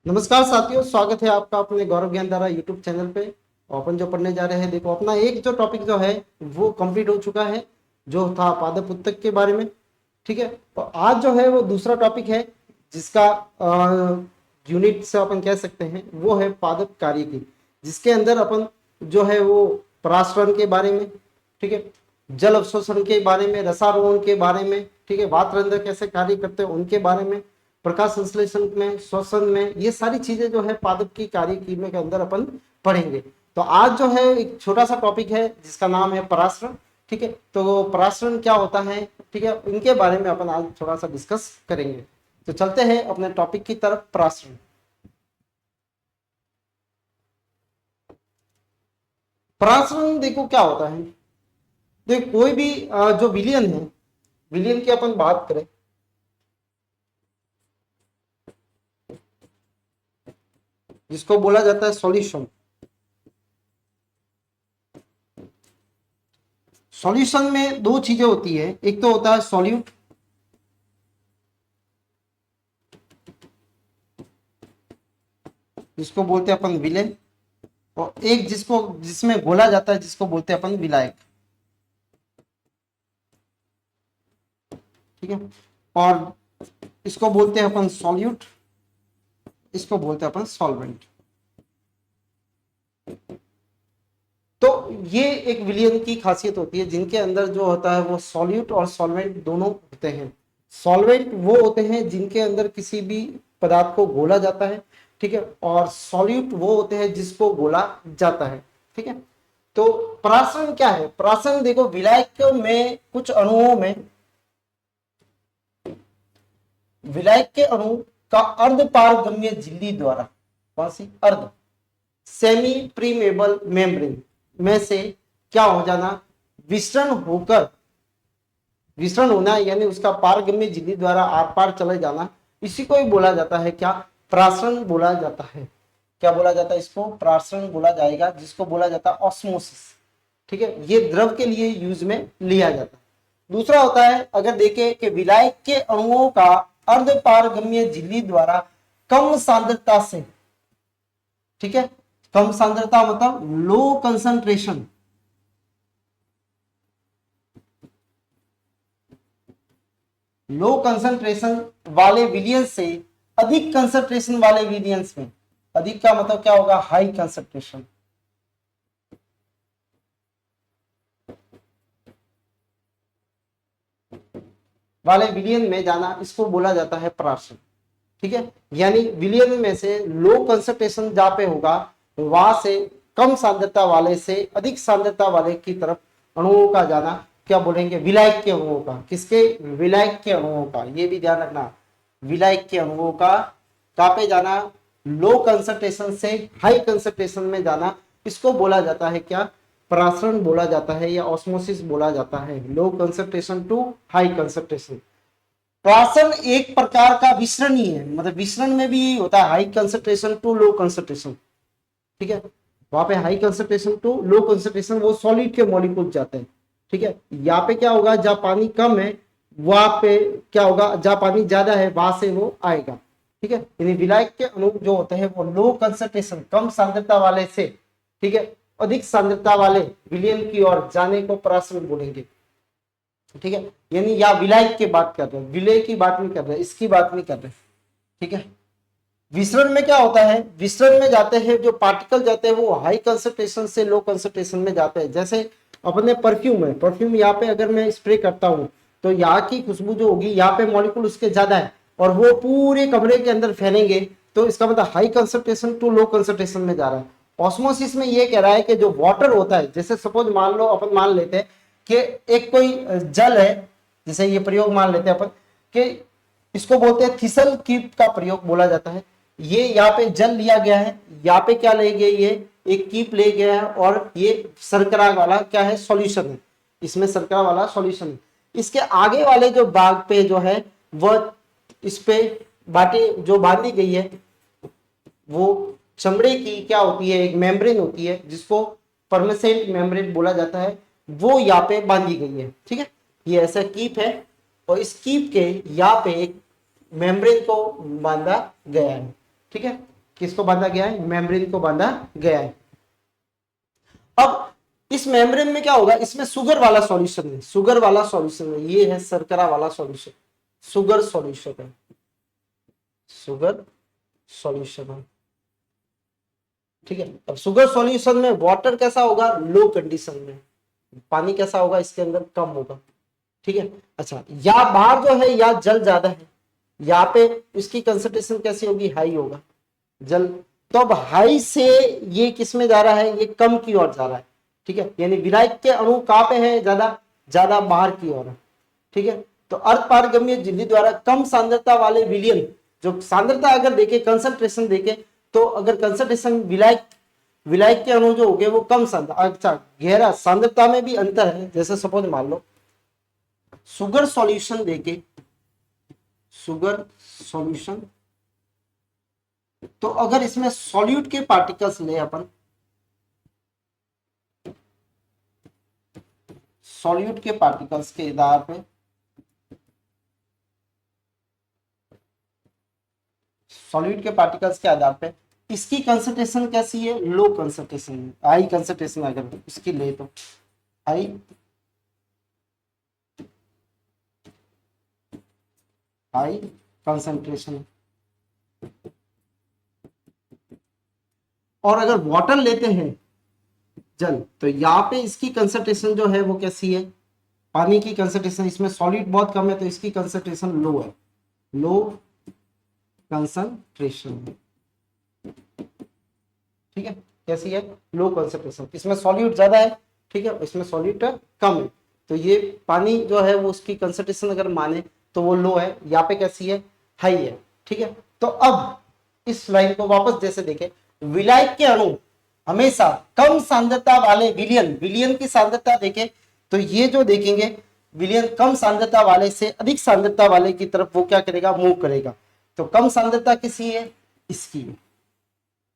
नमस्कार साथियों, स्वागत है आपका अपने गौरव ज्ञानधारा यूट्यूब चैनल पे। अपन जो पढ़ने जा रहे हैं, देखो अपना एक जो टॉपिक जो है वो कंप्लीट हो चुका है, जो था पादपुस्तक के बारे में। ठीक है, तो आज जो है वो दूसरा टॉपिक है जिसका यूनिट से अपन कह सकते हैं वो है पादप कार्यकी, जिसके अंदर अपन जो है वो परागण के बारे में, ठीक है, जल अवशोषण के बारे में, रसारोहण के बारे में, ठीक है, वातरंध्र कैसे कार्य करते हैं उनके बारे में, प्रकाश संश्लेषण में, श्वसन में, ये सारी चीजें जो है पादप की कार्यकी के अंदर अपन पढ़ेंगे। तो आज जो है एक छोटा सा टॉपिक है जिसका नाम है परागण। ठीक है, तो परागण क्या होता है, ठीक है, इनके बारे में अपन आज थोड़ा सा डिस्कस करेंगे। तो चलते हैं अपने टॉपिक की तरफ। परागण, परागण देखो क्या होता है। देखो कोई भी जो विलियन है, विलियन की अपन बात करें, जिसको बोला जाता है सॉल्यूशन। सॉल्यूशन में दो चीजें होती है, एक तो होता है सॉल्यूट, जिसको बोलते हैं अपन विलेन, और एक जिसको जिसमें घोला जाता है जिसको बोलते हैं अपन विलायक। ठीक है, और इसको बोलते हैं अपन सॉल्यूट, इसको बोलते हैं अपन सॉल्वेंट। तो ये एक विलियन की खासियत होती है जिनके अंदर जो होता है वो सॉल्यूट और सॉल्वेंट दोनों होते हैं। सॉल्वेंट वो होते हैं जिनके अंदर किसी भी पदार्थ को घोला जाता है, ठीक है, और सॉल्यूट वो होते हैं जिसको घोला जाता है। ठीक है, तो परागण क्या है? परागण देखो, विलायक में कुछ अणुओं में, विलायक के अणु का अर्ध पारगम्य झिल्ली द्वारा, कौन सी? अर्ध सेमी प्रीमेबल मेम्ब्रेन में से क्या हो जाना, विसरण होकर, विसरण होना यानी उसका पारगम्य झिल्ली द्वारा आर पार चले जाना, इसी को ही बोला जाता है क्या? परागण बोला जाता है। क्या बोला जाता है? इसको परागण बोला जाएगा, जिसको बोला जाता है ऑस्मोसिस। ठीक है, ये द्रव के लिए यूज में लिया जाता है। दूसरा होता है, अगर देखें कि विलायक के अणुओं का अर्ध पारगम्य झिल्ली द्वारा कम सांद्रता से, ठीक है, कम सांद्रता मतलब लो कंसंट्रेशन, लो कंसंट्रेशन वाले विलियंस से अधिक कंसंट्रेशन वाले विलियंस में, अधिक का मतलब क्या होगा? हाई कंसंट्रेशन वाले विलियन में जाना, इसको बोला जाता है परागण। ठीक है, यानी विलियन में से लो कंसंट्रेशन जहां पे होगा वहां से कम सांद्रता वाले से अधिक सांद्रता वाले की तरफ अणुओं का जाना क्या बोलेंगे? विलायक के अणुओं का। किसके? विलायक के अणुओं का, ये भी ध्यान रखना। विलायक के अणुओं का कहां पे जाना? लो कंसंट्रेशन से हाई कंसंट्रेशन में जाना, इसको बोला जाता है क्या? परागण बोला जाता है या ऑस्मोसिस बोला जाता है। Low concentration to high concentration. परागण एक प्रकार का विसरण ही है, मतलब विसरण में भी होता है high concentration to low concentration. ठीक है, वहां पे high concentration to low concentration वो सॉलिड के मॉलिक्यूल जाते हैं। ठीक है, यहाँ पे क्या होगा? जहां पानी कम है वहां पे क्या होगा? जहां पानी ज्यादा है वहां से वो आएगा। ठीक है, यानी विलायक के अणु जो होते हैं वो लो कंसंट्रेशन, कम सांद्रता वाले से, ठीक है, अधिक सांद्रता वाले विलियन की ओर जाने को परागण बोलेंगे। ठीक है, यानी या विलायक की बात कर रहे हैं, विलय की बात नहीं कर रहे, इसकी बात नहीं कर रहे। ठीक है, विसरण में क्या होता है? विसरण में जाते हैं जो पार्टिकल जाते हैं वो हाई कंसंट्रेशन से लो कंसंट्रेशन में जाते हैं। जैसे अपने परफ्यूम है, परफ्यूम यहाँ पे अगर मैं स्प्रे करता हूँ तो यहाँ की खुशबू जो होगी, यहाँ पे मॉलिक्यूल उसके ज्यादा है और वो पूरे कमरे के अंदर फैलेंगे, तो इसका मतलब high concentration to low concentration में जा रहा है। ऑस्मोसिस में ये कह रहा है कि जो वाटर होता है, जैसे सपोज मान लो, अपन मान लेते हैं कि एक कोई जल है, जैसे ये प्रयोग मान लेते हैं अपन कि इसको बोलते हैं थिसल कीप का प्रयोग बोला जाता है। ये यहाँ पे जल लिया गया है, यहाँ पे क्या ले गए? ये एक कीप ले गया है और ये शर्करा वाला क्या है? सॉल्यूशन है। इसमें शर्करा वाला सॉल्यूशन है। इसके आगे वाले जो भाग पे जो है वह इस पे बाटे जो बांधी गई है वो चमड़े की क्या होती है? एक मेम्ब्रेन होती है जिसको परमानेंट मेम्ब्रेन बोला जाता है, वो यहाँ पे बांधी गई है। ठीक है, ये ऐसा कीप है और इस कीप के यहाँ पे एक मेम्ब्रेन को बांधा गया है। ठीक है, किसको बांधा गया है, मेम्ब्रेन को बांधा गया है। अब इस मेम्ब्रेन में क्या होगा, इसमें शुगर वाला सॉल्यूशन है, शुगर वाला सॉल्यूशन है, ये है शर्करा वाला सॉल्यूशन, शुगर सॉल्यूशन है, शुगर सॉल्यूशन है, ठीक है। अब शुगर सॉल्यूशन में वाटर कैसा होगा, लो कंडीशन में, पानी कैसा होगा इसके अंदर, कम होगा, ठीक है। अच्छा, या बाहर जो है या जल ज्यादा है, यहाँ पे इसकी कंसंट्रेशन कैसी होगी, हाई होगा जल। तो अब हाई से ये किस में जा रहा है, ये कम की ओर जा रहा है, ठीक है। यानी विलायक के अणु कहाँ पे है, ज्यादा ज्यादा बाहर की ओर है, ठीक है। तो अर्ध पारगम्य झिल्ली द्वारा कम सांद्रता वाले विलयन, जो सांद्रता अगर देखे, कंसंट्रेशन देखे, तो अगर कंसंट्रेशन विलायक के अणु जो हो गए वो कम सांद्रता, अच्छा गहरा सांद्रता में भी अंतर है। जैसे सपोज मान लो शुगर सॉल्यूशन देके, शुगर सॉल्यूशन, तो अगर इसमें सॉल्यूट के पार्टिकल्स ले अपन, सॉल्यूट के पार्टिकल्स के आधार पे, सॉल्यूट के पार्टिकल्स के आधार पे इसकी कंसंट्रेशन कैसी है, लो कंसंट्रेशन, हाई कंसंट्रेशन अगर इसकी ले तो हाई, हाई कंसंट्रेशन। और अगर वाटर लेते हैं जल, तो यहाँ पे इसकी कंसंट्रेशन जो है वो कैसी है, पानी की कंसंट्रेशन, इसमें सॉलिड बहुत कम है तो इसकी कंसंट्रेशन लो है, लो कंसंट्रेशन, ठीक है। कैसी है, लो कंसंट्रेशन, इसमें सॉल्यूट ज्यादा है, ठीक है, इसमें सॉल्यूट कम है, तो ये पानी जो है वो उसकी कंसंट्रेशन अगर माने तो वो लो है, यहाँ पे कैसी है, हाई है, ठीक है। तो अब इस लाइन को वापस जैसे देखें, विलायक के अणु हमेशा कम सांद्रता वाले विलियन, विलियन की सांद्रता देखें तो ये जो देखेंगे विलियन कम सांद्रता वाले से अधिक सांद्रता वाले की तरफ वो क्या करेगा, मूव करेगा। तो कम सांद्रता किसी है, इसकी है,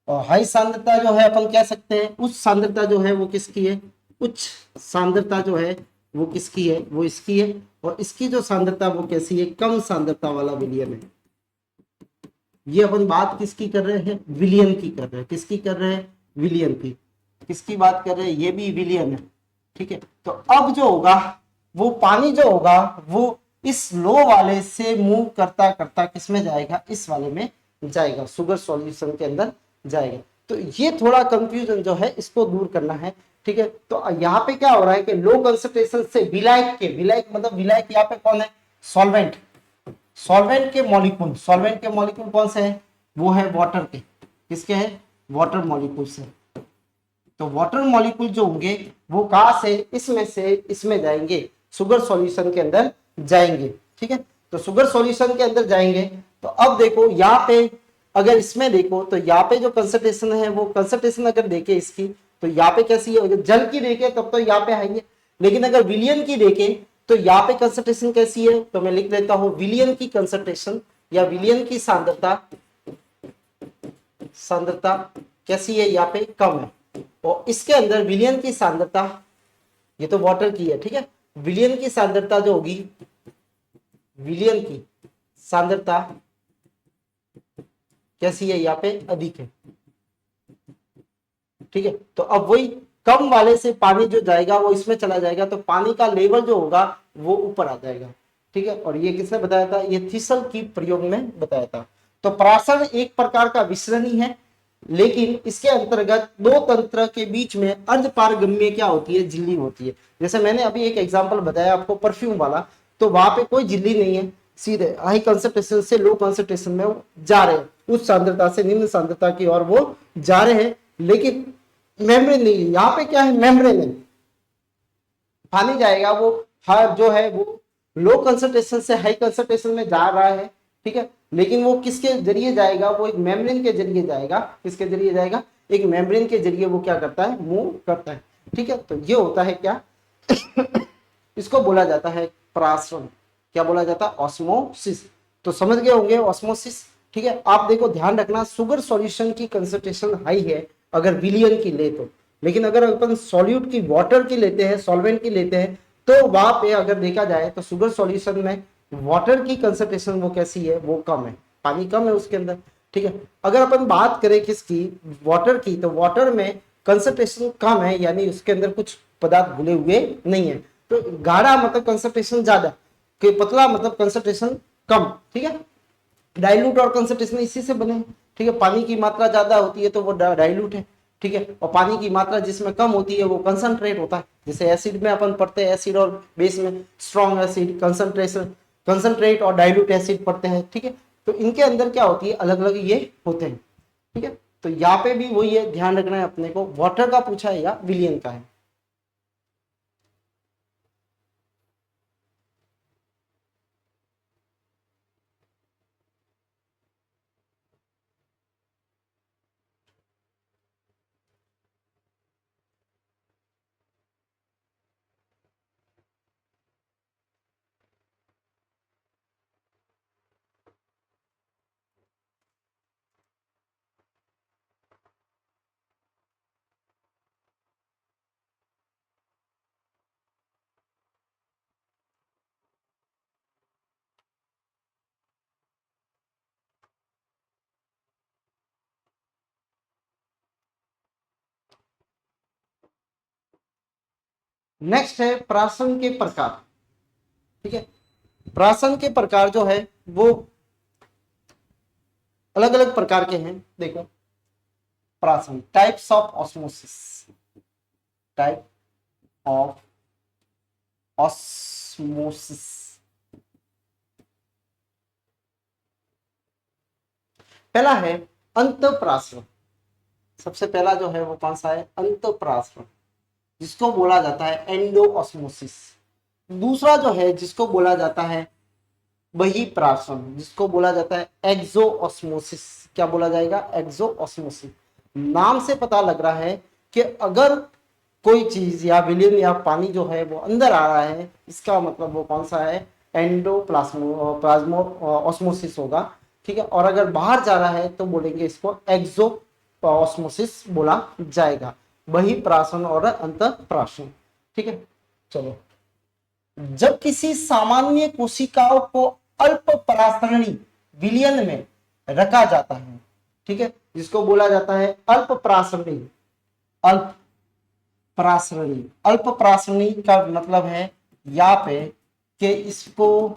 और हाई सांद्रता जो है अपन कह सकते हैं, उच्च सांद्रता जो है वो किसकी है, उच्च सांद्रता जो है वो किसकी है, वो इसकी है, और इसकी जो सांद्रता वो कैसी है, कम सांद्रता वाला विलियन है। ये अपन बात किसकी कर रहे हैं, विलियन की कर रहे हैं, किसकी कर रहे हैं, विलियन की, किसकी बात कर रहे हैं, ये भी विलियन है, ठीक है। तो अब जो होगा वो पानी जो होगा वो इस लो वाले से मूव करता करता किसमें जाएगा, इस वाले में जाएगा, शुगर सॉल्यूशन के अंदर जाएगा। तो ये थोड़ा कंफ्यूजन जो है इसको दूर करना है, ठीक है। तो यहाँ पे क्या हो रहा है कि लो कंसंट्रेशन से विलायक के, विलायक मतलब विलायक यहाँ पे कौन है, सॉल्वेंट, सॉल्वेंट के मॉलिक्यूल, सॉल्वेंट के मॉलिक्यूल कौन से हैं, वो है वाटर के, किसके हैं, वाटर मॉलिक्यूल से। तो वाटर मॉलिक्यूल जो होंगे वो कहां से, इसमें से इसमें जाएंगे, शुगर सॉल्यूशन के अंदर जाएंगे, ठीक है। तो शुगर सॉल्यूशन के अंदर जाएंगे, तो अब देखो यहाँ पे अगर इसमें देखो तो यहाँ पे जो कंसंट्रेशन है वो कंसंट्रेशन अगर देखे इसकी तो यहाँ पे कैसी है, अगर जल की देखे तब तो यहाँ पे आएंगे, लेकिन अगर विलियन की देखे तो यहाँ पे कंसंट्रेशन कैसी है, तो मैं लिख लेता हूं विलियन की कंसंट्रेशन या विलियन की सांद्रता, सांद्रता कैसी है, यहाँ पे कम है, और इसके अंदर विलियन की सांद्रता, ये तो वाटर की है, ठीक है, विलियन की सांद्रता जो होगी, विलियन की सांद्रता कैसी है, यहाँ पे अधिक है, ठीक है। तो अब वही कम वाले से पानी जो जाएगा वो इसमें चला जाएगा, तो पानी का लेवल जो होगा वो ऊपर आ जाएगा, ठीक है। और ये किसने बताया था, ये थीसल की प्रयोग में बताया था। तो पराशर एक प्रकार का मिश्रण ही है, लेकिन इसके अंतर्गत दो तंत्र के बीच में अर्ध पारगम्य क्या होती है, झिल्ली होती है। जैसे मैंने अभी एक एग्जांपल बताया आपको परफ्यूम वाला, तो वहां पे कोई झिल्ली नहीं है, सीधे हाई कंसंट्रेशन से लो कंसंट्रेशन में वो जा रहे हैं, उच्च सांद्रता से निम्न सांद्रता की ओर वो जा रहे हैं, लेकिन मेम्ब्रेन नहीं है। यहाँ पे क्या है, मेम्ब्रेन है, पानी जाएगा वो हर जो है वो लो कंसंट्रेशन से हाई कंसंट्रेशन में जा रहा है, ठीक है, लेकिन वो किसके जरिए जाएगा, वो एक मेम्ब्रेन के जरिए जाएगा, किसके जरिए जाएगा, एक मेम्ब्रेन के जरिए वो क्या करता है, मूव करता है, ठीक है। तो ये होता है क्या इसको बोला जाता है परासरण, क्या बोला जाता है, ऑस्मोसिस। तो समझ गए होंगे ऑस्मोसिस, ठीक है। आप देखो ध्यान रखना, शुगर सॉल्यूशन की कंसंट्रेशन हाई है अगर विलियन की ले तो, लेकिन अगर अपन सॉल्यूट की, वाटर की लेते हैं, सॉल्वेंट की लेते हैं, तो वहां पे अगर देखा जाए तो शुगर सॉल्यूशन में वाटर की कंसंट्रेशन वो कैसी है, वो कम है, पानी कम है उसके अंदर, ठीक है। अगर अपन बात करें किसकी, वाटर की, तो वाटर में कंसंट्रेशन कम है, यानी उसके अंदर कुछ पदार्थ घुले हुए नहीं है। तो गाढ़ा मतलब कंसंट्रेशन ज्यादा, कि पतला मतलब कंसंट्रेशन कम, ठीक है। डाइल्यूट और कंसंट्रेशन इसी से बने, ठीक है। पानी की मात्रा ज्यादा होती है तो वो डाइल्यूट है, ठीक है, और पानी की मात्रा जिसमें कम होती है वो कंसंट्रेट होता है। जैसे एसिड में अपन पढ़ते हैं, एसिड और बेस में स्ट्रॉन्ग एसिड, कंसंट्रेशन, कंसंट्रेट और डाइल्यूट एसिड पढ़ते हैं, ठीक है। तो इनके अंदर क्या होती है, अलग अलग ये होते हैं, ठीक है। तो यहाँ पे भी वही है, ध्यान रखना है अपने को, वाटर का पूछा है या विलियन का है। नेक्स्ट है प्राशन के प्रकार, ठीक है। प्राशन के प्रकार जो है वो अलग अलग प्रकार के हैं। देखो, प्राशन, types of osmosis, type of osmosis. पहला है अंतःप्राशन। सबसे पहला जो है वो कौन सा है, अंतःप्राशन, जिसको बोला जाता है एंडो ऑस्मोसिस। दूसरा जो है जिसको बोला जाता है वही प्राशन, जिसको बोला जाता है एक्सो ऑस्मोसिस। क्या बोला जाएगा, एक्सो ऑस्मोसिस। नाम से पता लग रहा है कि अगर कोई चीज या विलियन या पानी जो है वो अंदर आ रहा है, इसका मतलब वो कौन सा है, एंडोप्लाज्मो प्लाज्मो ऑस्मोसिस होगा, ठीक है। और अगर बाहर जा रहा है तो बोलेंगे इसको एक्सो ऑस्मोसिस बोला जाएगा, वही प्राशन और अंतःप्राशन, ठीक है। चलो, जब किसी सामान्य कोशिकाओं को अल्प परासरणी विलयन में रखा जाता है, ठीक है, जिसको बोला जाता है अल्प परासरणी। अल्प परासरणी, अल्प परासरणी का मतलब है यहाँ पे कि इसको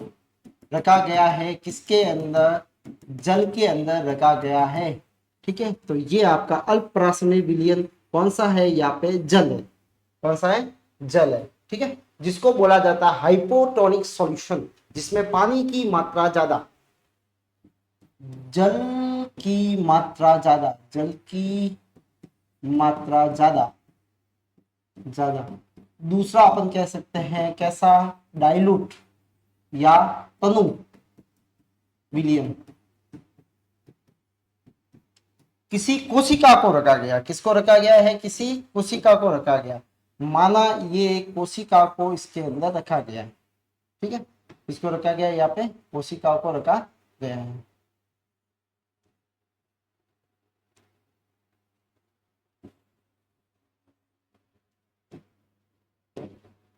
रखा गया है किसके अंदर, जल के अंदर रखा गया है, ठीक है। तो ये आपका अल्प परासरणी विलयन कौन सा है, यहाँ पे जल है। कौन सा है, जल है, ठीक है। जिसको बोला जाता है हाइपोटोनिक सॉल्यूशन, जिसमें पानी की मात्रा ज्यादा, जल की मात्रा ज्यादा, जल की मात्रा ज्यादा ज्यादा। दूसरा अपन कह सकते हैं कैसा, डाइल्यूट या तनु विलियन। किसी कोशिका को रखा गया, किसको रखा गया है, किसी कोशिका को रखा गया, माना ये कोशिका को इसके अंदर रखा गया है, ठीक है। इसको रखा गया, यहाँ पे कोशिका को रखा गया है।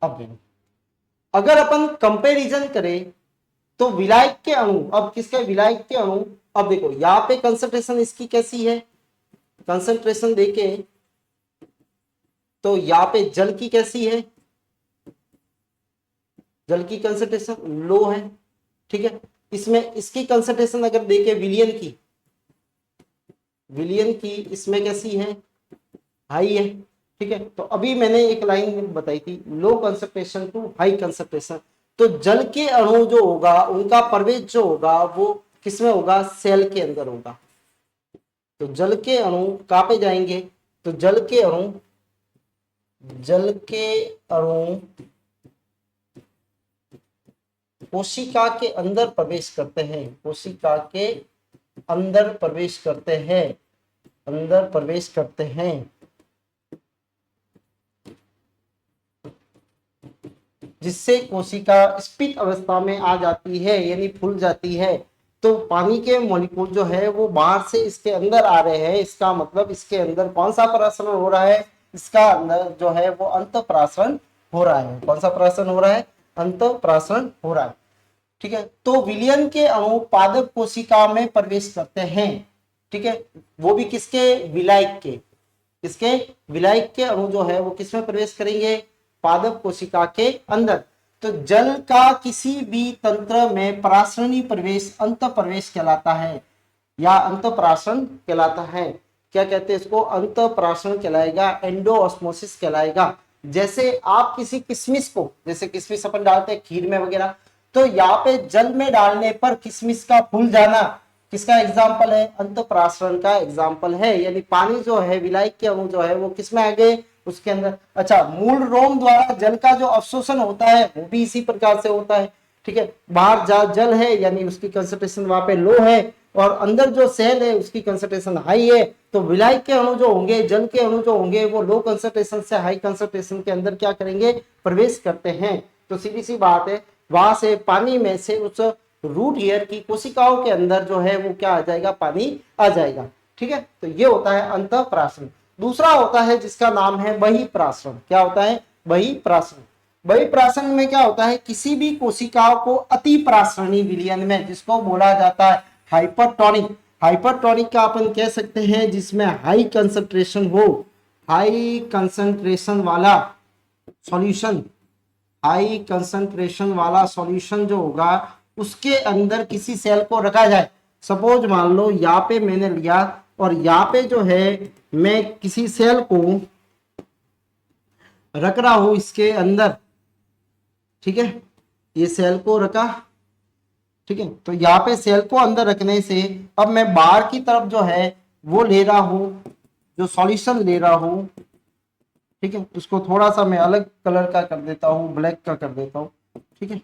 अब देखो, अगर अपन कंपैरिजन करें तो विलायक के अणु, अब किसके, विलायक के अणु, अब देखो यहाँ पे कंसंट्रेशन इसकी कैसी है, कंसंट्रेशन देके तो यहाँ पे जल की कैसी है, जल की कंसंट्रेशन लो है, ठीक है। इसमें इसकी कंसंट्रेशन अगर देखे विलियन की, विलियन की इसमें कैसी है, हाई है, ठीक है। तो अभी मैंने एक लाइन बताई थी, low concentration to high concentration. तो जल के अणु जो होगा उनका प्रवेश जो होगा वो किसमें होगा, सेल के अंदर होगा। तो जल के अणु कहां पे जाएंगे, तो जल के अणु, जल के अणु कोशिका के अंदर प्रवेश करते हैं, कोशिका के अंदर प्रवेश करते हैं, अंदर प्रवेश करते हैं, जिससे कोशिका स्फीत अवस्था में आ जाती है, यानी फूल जाती है। तो पानी के मॉलिक्यूल जो है वो बाहर से इसके अंदर आ रहे हैं, इसका मतलब इसके अंदर कौन सा परासरण हो रहा है, इसका अंदर जो है वो अंतःप्रासरण हो रहा है। कौन सा परासरण हो रहा है, अंतःप्रासरण हो रहा है, ठीक है। तो विलियन के अणु पादप कोशिका में प्रवेश करते हैं, ठीक है, वो भी किसके, विलायक के, किसके, विलायक के अणु जो है वो किसमें प्रवेश करेंगे, पादप कोशिका के अंदर। तो जल का किसी भी तंत्र में परासरणी प्रवेश अंत प्रवेश कहलाता है, या अंत परासरण कहलाता है। क्या कहते हैं इसको, अंत परासरण कहलाएगा, एंडोऑस्मोसिस कहलाएगा। जैसे आप किसी किशमिश को, जैसे किशमिश अपन डालते हैं खीर में वगैरह, तो यहाँ पे जल में डालने पर किशमिश का फूल जाना किसका एग्जाम्पल है, अंत परासरण का एग्जाम्पल है। यानी पानी जो है, विलायक के अणु जो है वो किसमें आ गए, उसके अंदर। अच्छा, मूल रोम द्वारा जल का जो अवशोषण होता है वो भी इसी प्रकार से होता है। ठीक है, बाहर जहाँ जल है यानी उसकी कंसंट्रेशन वहां पे लो है, और अंदर जो सेल है उसकी कंसंट्रेशन हाई है। तो विलायक के अणु जो होंगे, जल के अणु जो होंगे, वो लो कंसंट्रेशन से हाई कंसंट्रेशन के अंदर क्या करेंगे, प्रवेश करते हैं। तो सीधी सी बात है, वहां से पानी में से उस रूट हेयर की कोशिकाओं के अंदर जो है वो क्या आ जाएगा, पानी आ जाएगा। ठीक है, तो ये होता है अंतःप्राशन। दूसरा होता है जिसका नाम है बहिःप्राशन। क्या होता है, बहिःप्राशन। बहिःप्राशन में क्या होता है, किसी भी कोशिकाओं को अति प्रासरणी विलयन में, जिसको बोला जाता है हाइपरटोनिक। हाइपरटोनिक का अपन कह सकते हैं जिसमें हाई कंसंट्रेशन हो, हाई कंसंट्रेशन वाला सॉल्यूशन, हाई कंसंट्रेशन वाला सॉल्यूशन जो होगा उसके अंदर किसी सेल को रखा जाए। सपोज मान लो यहाँ पे मैंने लिया, और यहाँ पे जो है मैं किसी सेल को रख रहा हूं इसके अंदर। ठीक है, ये सेल को रखा। ठीक है, तो यहाँ पे सेल को अंदर रखने से अब मैं बाहर की तरफ जो है वो ले रहा हूं, जो सॉल्यूशन ले रहा हूं। ठीक है, उसको थोड़ा सा मैं अलग कलर का कर देता हूं, ब्लैक का कर देता हूं। ठीक है,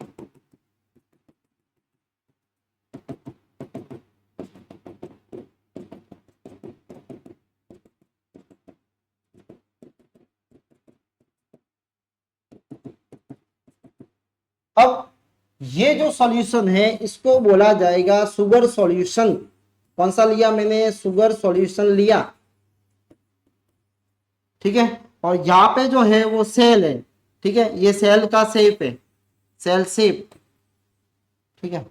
अब ये जो सॉल्यूशन है इसको बोला जाएगा सुगर सॉल्यूशन। कौन सा लिया मैंने, सुगर सॉल्यूशन लिया। ठीक है, और यहाँ पे जो है वो सेल है। ठीक है, ये सेल का शेप है, सेल शेप। ठीक है,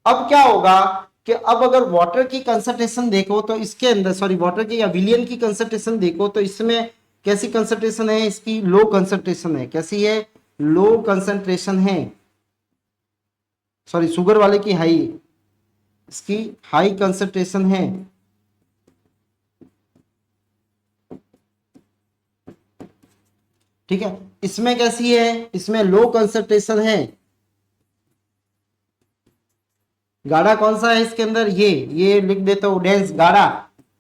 अब क्या होगा कि अब अगर वाटर की कंसंट्रेशन देखो तो इसके अंदर, सॉरी वाटर की या विलियन की कंसंट्रेशन देखो तो इसमें कैसी कंसंट्रेशन है, इसकी लो कंसंट्रेशन है। कैसी है, लो कंसंट्रेशन है। सॉरी, शुगर वाले की हाई, इसकी हाई कंसंट्रेशन है। ठीक है, इसमें कैसी है, इसमें लो कंसंट्रेशन है। गाढ़ा कौन सा है इसके अंदर, ये लिख देता हूं, डेंस, गाढ़ा।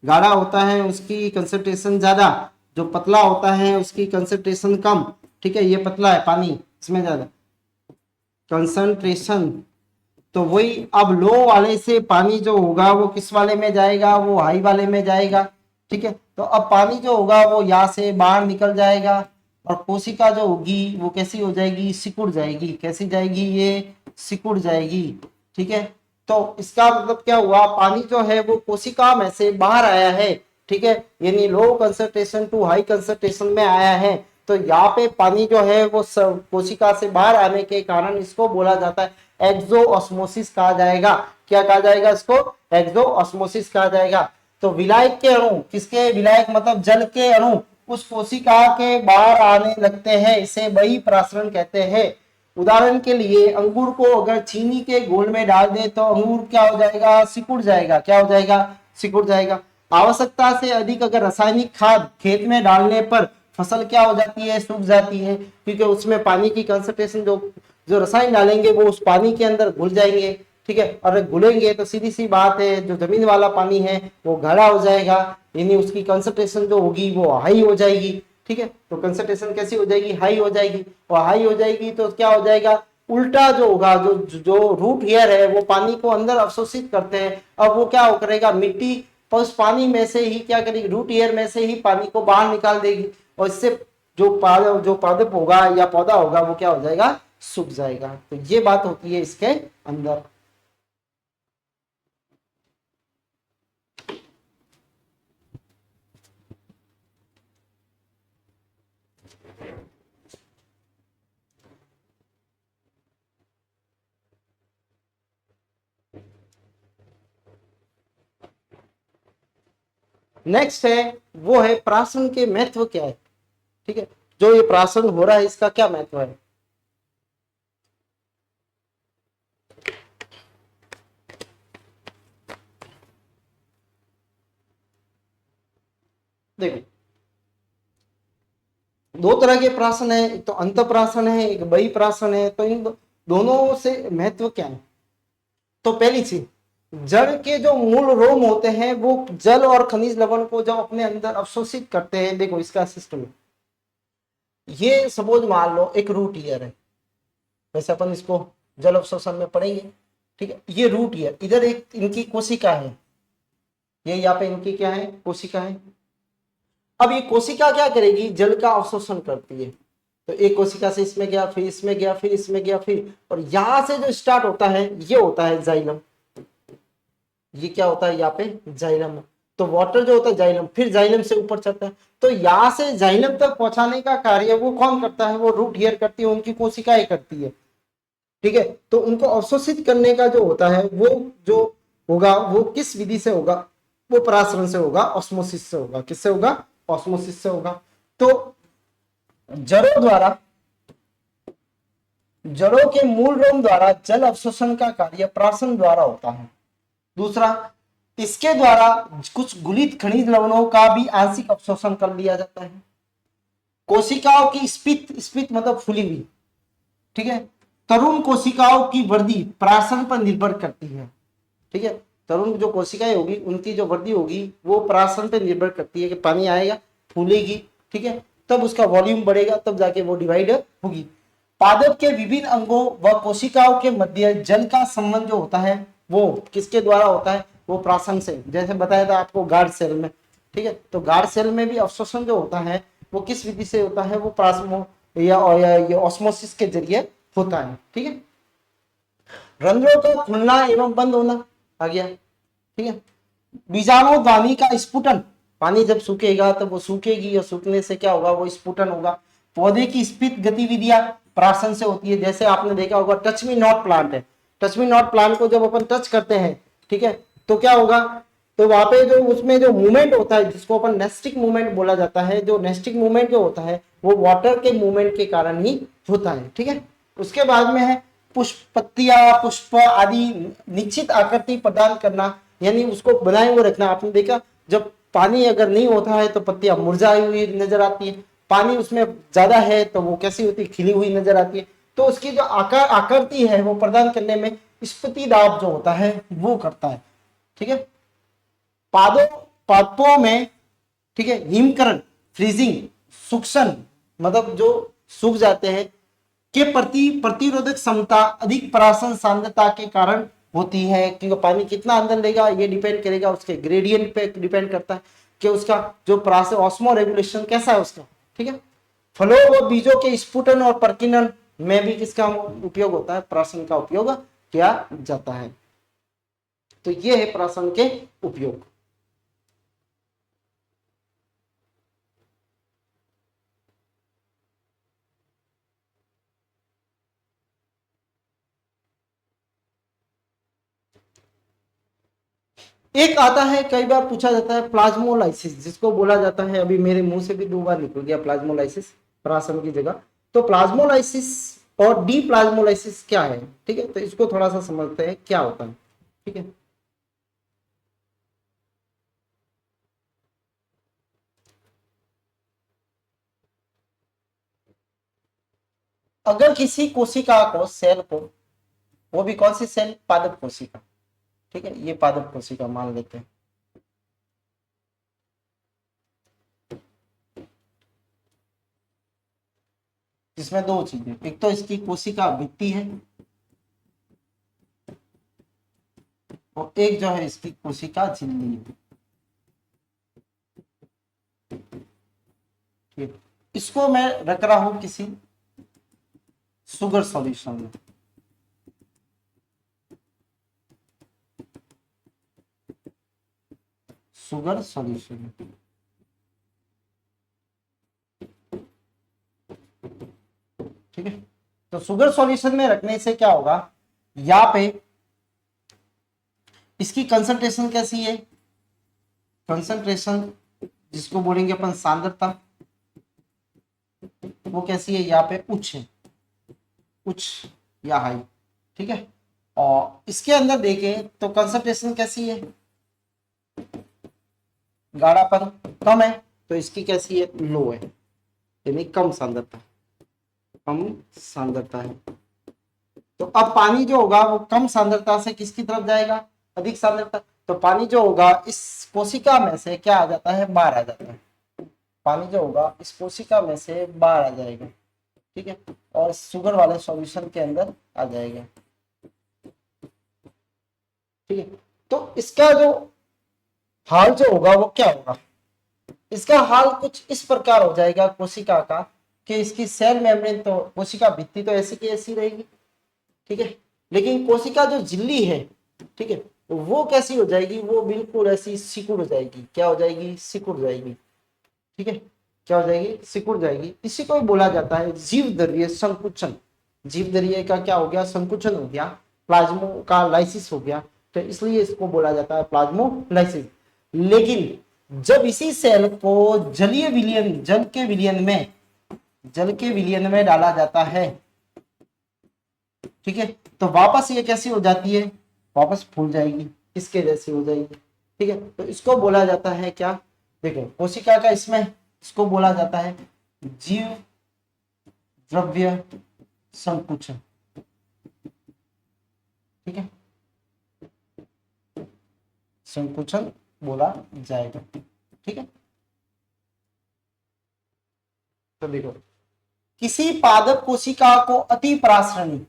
गाढ़ा होता है उसकी कंसंट्रेशन ज्यादा, जो पतला होता है उसकी कंसंट्रेशन कम। ठीक है, ये पतला है पानी, इसमें ज्यादा कंसंट्रेशन। तो वही, अब लो वाले से पानी जो होगा वो किस वाले में जाएगा, वो हाई वाले में जाएगा। ठीक है, तो अब पानी जो होगा वो यहाँ से बाहर निकल जाएगा, और कोशिका जो होगी वो कैसी हो जाएगी, सिकुड़ जाएगी। कैसी जाएगी, ये सिकुड़ जाएगी। ठीक है, तो इसका मतलब क्या हुआ, पानी जो है वो कोशिका में से बाहर आया है। ठीक है, यानी low concentration to high concentration में आया है। तो यहाँ पे पानी जो है वो कोशिका से बाहर आने के कारण इसको बोला जाता है एक्सोऑस्मोसिस कहा जाएगा। क्या कहा जाएगा इसको, एक्सोऑस्मोसिस कहा जाएगा। तो विलायक के अणु, किसके विलायक मतलब जल के अणु, उस कोशिका के बाहर आने लगते हैं, इसे बहिःप्रासरण कहते हैं। उदाहरण के लिए अंगूर को अगर चीनी के घोल में डाल दे तो अंगूर क्या हो जाएगा, सिकुड़ जाएगा। क्या हो जाएगा, सिकुड़ जाएगा। आवश्यकता से अधिक अगर रासायनिक खाद खेत में डालने पर फसल क्या हो जाती है, सूख जाती है, क्योंकि उसमें पानी की कंसंट्रेशन, जो जो रसायन डालेंगे वो उस पानी के अंदर घुल जाएंगे। ठीक है, और घुलेंगे तो सीधी सी बात है, जो जमीन वाला पानी है वो गाढ़ा हो जाएगा, यानी उसकी कंसंट्रेशन जो होगी वो हाई हो जाएगी। ठीक है, तो कंसंट्रेशन कैसी हो जाएगी, हाई हो जाएगी। और हाई हो जाएगी तो क्या हो जाएगा, उल्टा जो होगा, जो रूट हेयर है वो पानी को अंदर अवशोषित करते हैं। अब वो क्या करेगा, मिट्टी उस पानी में से ही क्या करेगी, रूट हेयर में से ही पानी को बाहर निकाल देगी, और इससे जो पादप होगा या पौधा होगा वो क्या हो जाएगा, सूख जाएगा। तो ये बात होती है इसके अंदर। नेक्स्ट है वो है प्राशन के महत्व क्या है। ठीक है, जो ये प्राशन हो रहा है इसका क्या महत्व है। देखो, दो तरह के प्राशन है, एक तो अंत प्राशन है, एक बहिः प्राशन है। तो इन दोनों से महत्व क्या है। तो पहली चीज, जड़ के जो मूल रोम होते हैं वो जल और खनिज लवण को जब अपने अंदर अवशोषित करते हैं। देखो इसका सिस्टम, ये सपोज मान लो एक रूट ईयर है, वैसे अपन इसको जल अवशोषण में पढ़ेंगे। ठीक है, ये रूट ईयर, इधर एक इनकी कोशिका है, ये यहाँ पे इनकी क्या है, कोशिका है। अब ये कोशिका क्या करेगी, जल का अवशोषण करती है। तो एक कोशिका से इसमें गया, फिर इसमें गया, फिर इसमें गया, फिर, और यहां से जो स्टार्ट होता है ये होता है जाइलम। ये क्या होता है यहाँ पे, जाइलम। तो वाटर जो होता है जाइलम, फिर जाइलम से ऊपर चलता है। तो यहाँ से जाइलम तक पहुंचाने का कार्य वो कौन करता है, वो रूट हेयर करती है, उनकी कोशिकाएं करती है। ठीक है, तो उनको अवशोषित करने का जो होता है वो जो होगा वो किस विधि से होगा, वो परासरण से होगा, ऑस्मोसिस से होगा। किससे होगा, ऑस्मोसिस से होगा। तो जड़ों द्वारा, जड़ों के मूल रोम द्वारा जल अवशोषण का कार्य प्राशन द्वारा होता है। दूसरा, इसके द्वारा कुछ गुलित खनिज लवणों का भी आंशिक अवशोषण कर लिया जाता है। कोशिकाओं की स्फीत, स्फीत मतलब फूली हुई, ठीक है, तरुण कोशिकाओं की वृद्धि प्राशन पर निर्भर करती है। ठीक है, तरुण जो कोशिकाएं होगी उनकी जो वृद्धि होगी वो प्राशन पर निर्भर करती है कि पानी आएगा, फूलेगी, ठीक है, तब उसका वॉल्यूम बढ़ेगा, तब जाके वो डिवाइड होगी। पादप के विभिन्न अंगों व कोशिकाओं के मध्य जल का संबंध जो होता है वो किसके द्वारा होता है, वो प्राशन से। जैसे बताया था आपको गार्ड सेल में। ठीक है, तो गार्ड सेल में भी अवशोषण जो होता है वो किस विधि से होता है, वो प्लाज्मो या ऑस्मोसिस के जरिए होता है। ठीक है, रंध्रों का खुलना एवं बंद होना आ गया। ठीक है, बीजाणु ध्वनि का स्फुटन, पानी जब सूखेगा तब वो सूखेगी और सूखने से क्या होगा, वो स्फुटन होगा। पौधे की स्फीत गतिविधियां प्राशन से होती है। जैसे आपने देखा होगा टच मी नॉट प्लांट है, टच मी नॉट प्लांट को जब अपन टच करते हैं, ठीक है, तो क्या होगा, तो वहां पे जो उसमें जो मूवमेंट होता है जिसको अपन नेस्टिक मूवमेंट बोला जाता है, जो नेस्टिक मूवमेंट जो होता है वो वाटर के मूवमेंट के कारण ही होता है। ठीक है, उसके बाद में है पुष्प, पत्तियां, पुष्प आदि निश्चित आकृति प्रदान करना, यानी उसको बनाए हुए रखना। आपने देखा जब पानी अगर नहीं होता है तो पत्तियां मुरझाई हुई नजर आती है, पानी उसमें ज्यादा है तो वो कैसी होती है, खिली हुई नजर आती है। तो उसकी जो आकार आकृति है वो प्रदान करने में स्फुति दाब जो होता है वो करता है। ठीक है, पादों, पादपों में, ठीक है, हिमकरण, फ्रीजिंग, सुक्शन मतलब जो सूख जाते हैं के प्रति प्रतिरोधक क्षमता अधिक परासन सांद्रता के कारण होती है। क्योंकि पानी कितना अंदर लेगा ये डिपेंड करेगा उसके ग्रेडियंट पे डिपेंड करता है कि उसका जो प्राशन ऑस्मो रेगुलेशन कैसा है उसका। ठीक है, फलों व बीजों के स्फुटन और प्रकीर्णन में भी किसका उपयोग होता है, प्राशन का उपयोग किया जाता है। तो ये है प्राशन के उपयोग। एक आता है, कई बार पूछा जाता है प्लाज्मोलाइसिस, जिसको बोला जाता है, अभी मेरे मुंह से भी 2 बार निकल गया प्लाज्मोलाइसिस प्राशन की जगह। तो प्लाज्मोलाइसिस और डी प्लाज्मोलाइसिस क्या है, ठीक है, तो इसको थोड़ा सा समझते हैं क्या होता है। ठीक है, अगर किसी कोशिका को, सेल को, वो भी कौन सी सेल, पादप कोशिका, ठीक है, ये पादप कोशिका मान लेते हैं। इसमें दो चीजें, एक तो इसकी कोशिका भित्ति है और एक जो है इसकी कोशिका झिल्ली है। ठीक, इसको मैं रख रहा हूं किसी शुगर सॉल्यूशन में। शुगर सॉल्यूशन में, ठीक है, तो शुगर सॉल्यूशन में रखने से क्या होगा, यहाँ पे इसकी कंसंट्रेशन कैसी है, कंसंट्रेशन जिसको बोलेंगे अपन सांद्रता, वो कैसी है, यहाँ पे उच्च है, उच्च या हाई, ठीक है। और इसके अंदर देखें तो कंसंट्रेशन कैसी है, गाढ़ापन कम है, तो इसकी कैसी है, लो है, यानी कम सांद्रता, कम सांद्रता है। तो अब पानी जो होगा वो कम सांद्रता से किसकी तरफ जाएगा, अधिक सांद्रता। तो पानी जो होगा इस कोशिका में से क्या आ जाता है, बाहर आ जाता है, पानी जो होगा इस कोशिका में से बाहर आ जाएगा, ठीक है, और शुगर वाले सॉल्यूशन के अंदर आ जाएगा, ठीक है। तो इसका जो हाल जो होगा वो क्या होगा, इसका हाल कुछ इस प्रकार हो जाएगा कोशिका का, कि इसकी सेल मेम्ब्रेन, तो कोशिका भित्ति तो ऐसी की ऐसी रहेगी, ठीक है, लेकिन कोशिका जो झिल्ली है, ठीक है, वो कैसी हो जाएगी, वो बिल्कुल ऐसी सिकुड़ जाएगी, क्या हो जाएगी, सिकुड़ जाएगी, ठीक है, क्या हो जाएगी, सिकुड़ जाएगी। इसी को बोला जाता है जीवधर्य संकुचन। जीवधर्य का क्या हो गया, संकुचन हो गया, प्लाज्मो का लाइसिस हो गया, तो इसलिए इसको बोला जाता है प्लाज्मोलाइसिस। लेकिन जब इसी सेल को जलीय विलयन, जल के विलयन में डाला जाता है, ठीक है, तो वापस ये कैसी हो जाती है, वापस फूल जाएगी, इसके जैसी हो जाएगी, ठीक है। तो इसको बोला जाता है क्या, देखो कोशिका का इसमें, इसको बोला जाता है जीव द्रव्य संकुचन, ठीक है, संकुचन बोला जाएगा, ठीक है। तो देखो किसी पादप कोशिका को अति परासरणी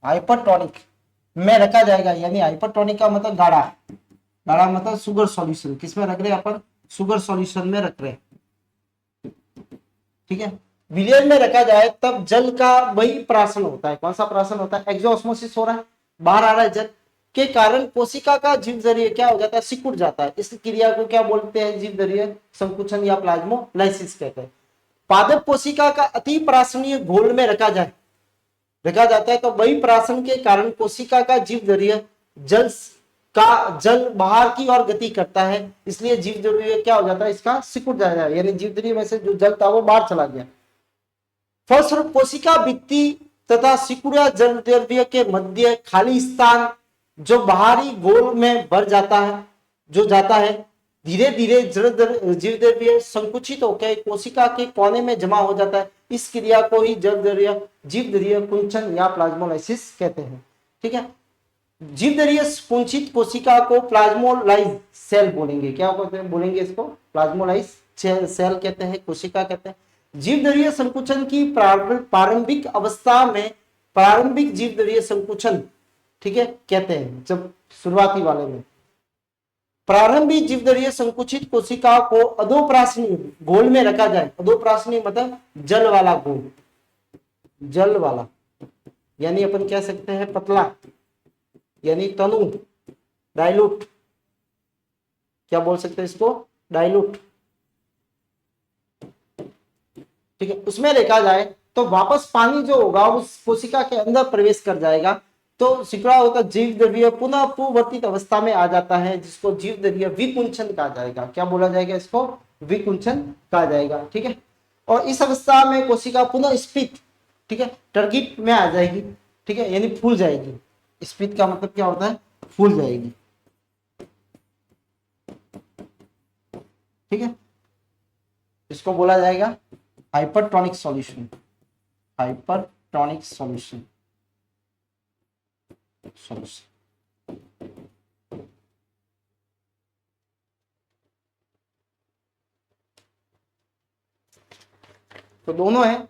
हाइपरटोनिक में रखा जाएगा, यानी हाइपरटोनिक का मतलब गाढ़ा, गाढ़ा मतलब शुगर सॉल्यूशन, किसमें रख रहे हैं अपन, शुगर सॉल्यूशन में रख रहे हैं, ठीक है। विलयन में रखा जाए तब जल का वही प्राशन होता है, कौन सा प्राशन होता है, एक्सोऑस्मोसिस हो रहा है, बाहर आ रहा है जल के कारण कोशिका का जीव जरिए क्या हो जाता है, सिकुड़ जाता है। इस क्रिया को क्या बोलते हैं, जीव जरिए संकुचन या प्लाज्मोलाइसिस कहते हैं। पादप कोशिका का अति प्राशनीय घोल में रखा जाता है, तो वही प्राशन के कारण कोशिका का जीव जरिए जल बाहर की ओर गति करता है, इसलिए जीव जरिए क्या हो जाता है, इसका सिकुड़ जाता है, यानी जीव जरिए में से जो जल था वो बाहर चला गया। फलस्वरूप कोशिका भित्ति तथा सिकुड़ा जल द्रव्य के मध्य खाली स्थान जो बाहरी गोल में भर जाता है, जो जाता है, धीरे धीरे जीव द्रव्य संकुचित होकर कोशिका के कोने में जमा हो जाता है। इस क्रिया को ही जीव द्रव्य कुंचन या प्लाज्मोलाइसिस कहते हैं, ठीक है। जीव द्रव्य कुंचित कोशिका को प्लाज्मोलाइज सेल बोलेंगे, क्या बोलेंगे इसको, प्लाज्मोलाइज सेल कहते हैं, कोशिका कहते हैं। जीव द्रव्य संकुचन की प्रारंभिक अवस्था में प्रारंभिक जीव द्रव्य संकुचन, ठीक है, कहते हैं, जब शुरुआती वाले में प्रारंभिक जीव द्रव्य संकुचित कोशिका को अधोप्राशनी घोल में रखा जाए, अधोप्राशनी मतलब जल वाला घोल, जल वाला यानी अपन कह सकते हैं पतला, यानी तनु, डाइल्यूट, क्या बोल सकते हैं इसको, डाइल्यूट, ठीक है, उसमें रखा जाए तो वापस पानी जो होगा उस कोशिका के अंदर प्रवेश कर जाएगा, तो सिकुड़ा होता जीव द्रव्य पुनः पूर्ववर्तित अवस्था में आ जाता है, जिसको जीव द्रव्य विकुंचन कहा जाएगा, क्या बोला जाएगा इसको, विकुंचन कहा जाएगा, ठीक है। और इस अवस्था में कोशिका पुनः स्फीत, ठीक है, टर्गिट में आ जाएगी, ठीक है, यानी फूल जाएगी। स्फीत का मतलब क्या होता है, फूल जाएगी, ठीक है। इसको बोला जाएगा हाइपरटोनिक सॉल्यूशन, हाइपरटोनिक सॉल्यूशन, तो दोनों है।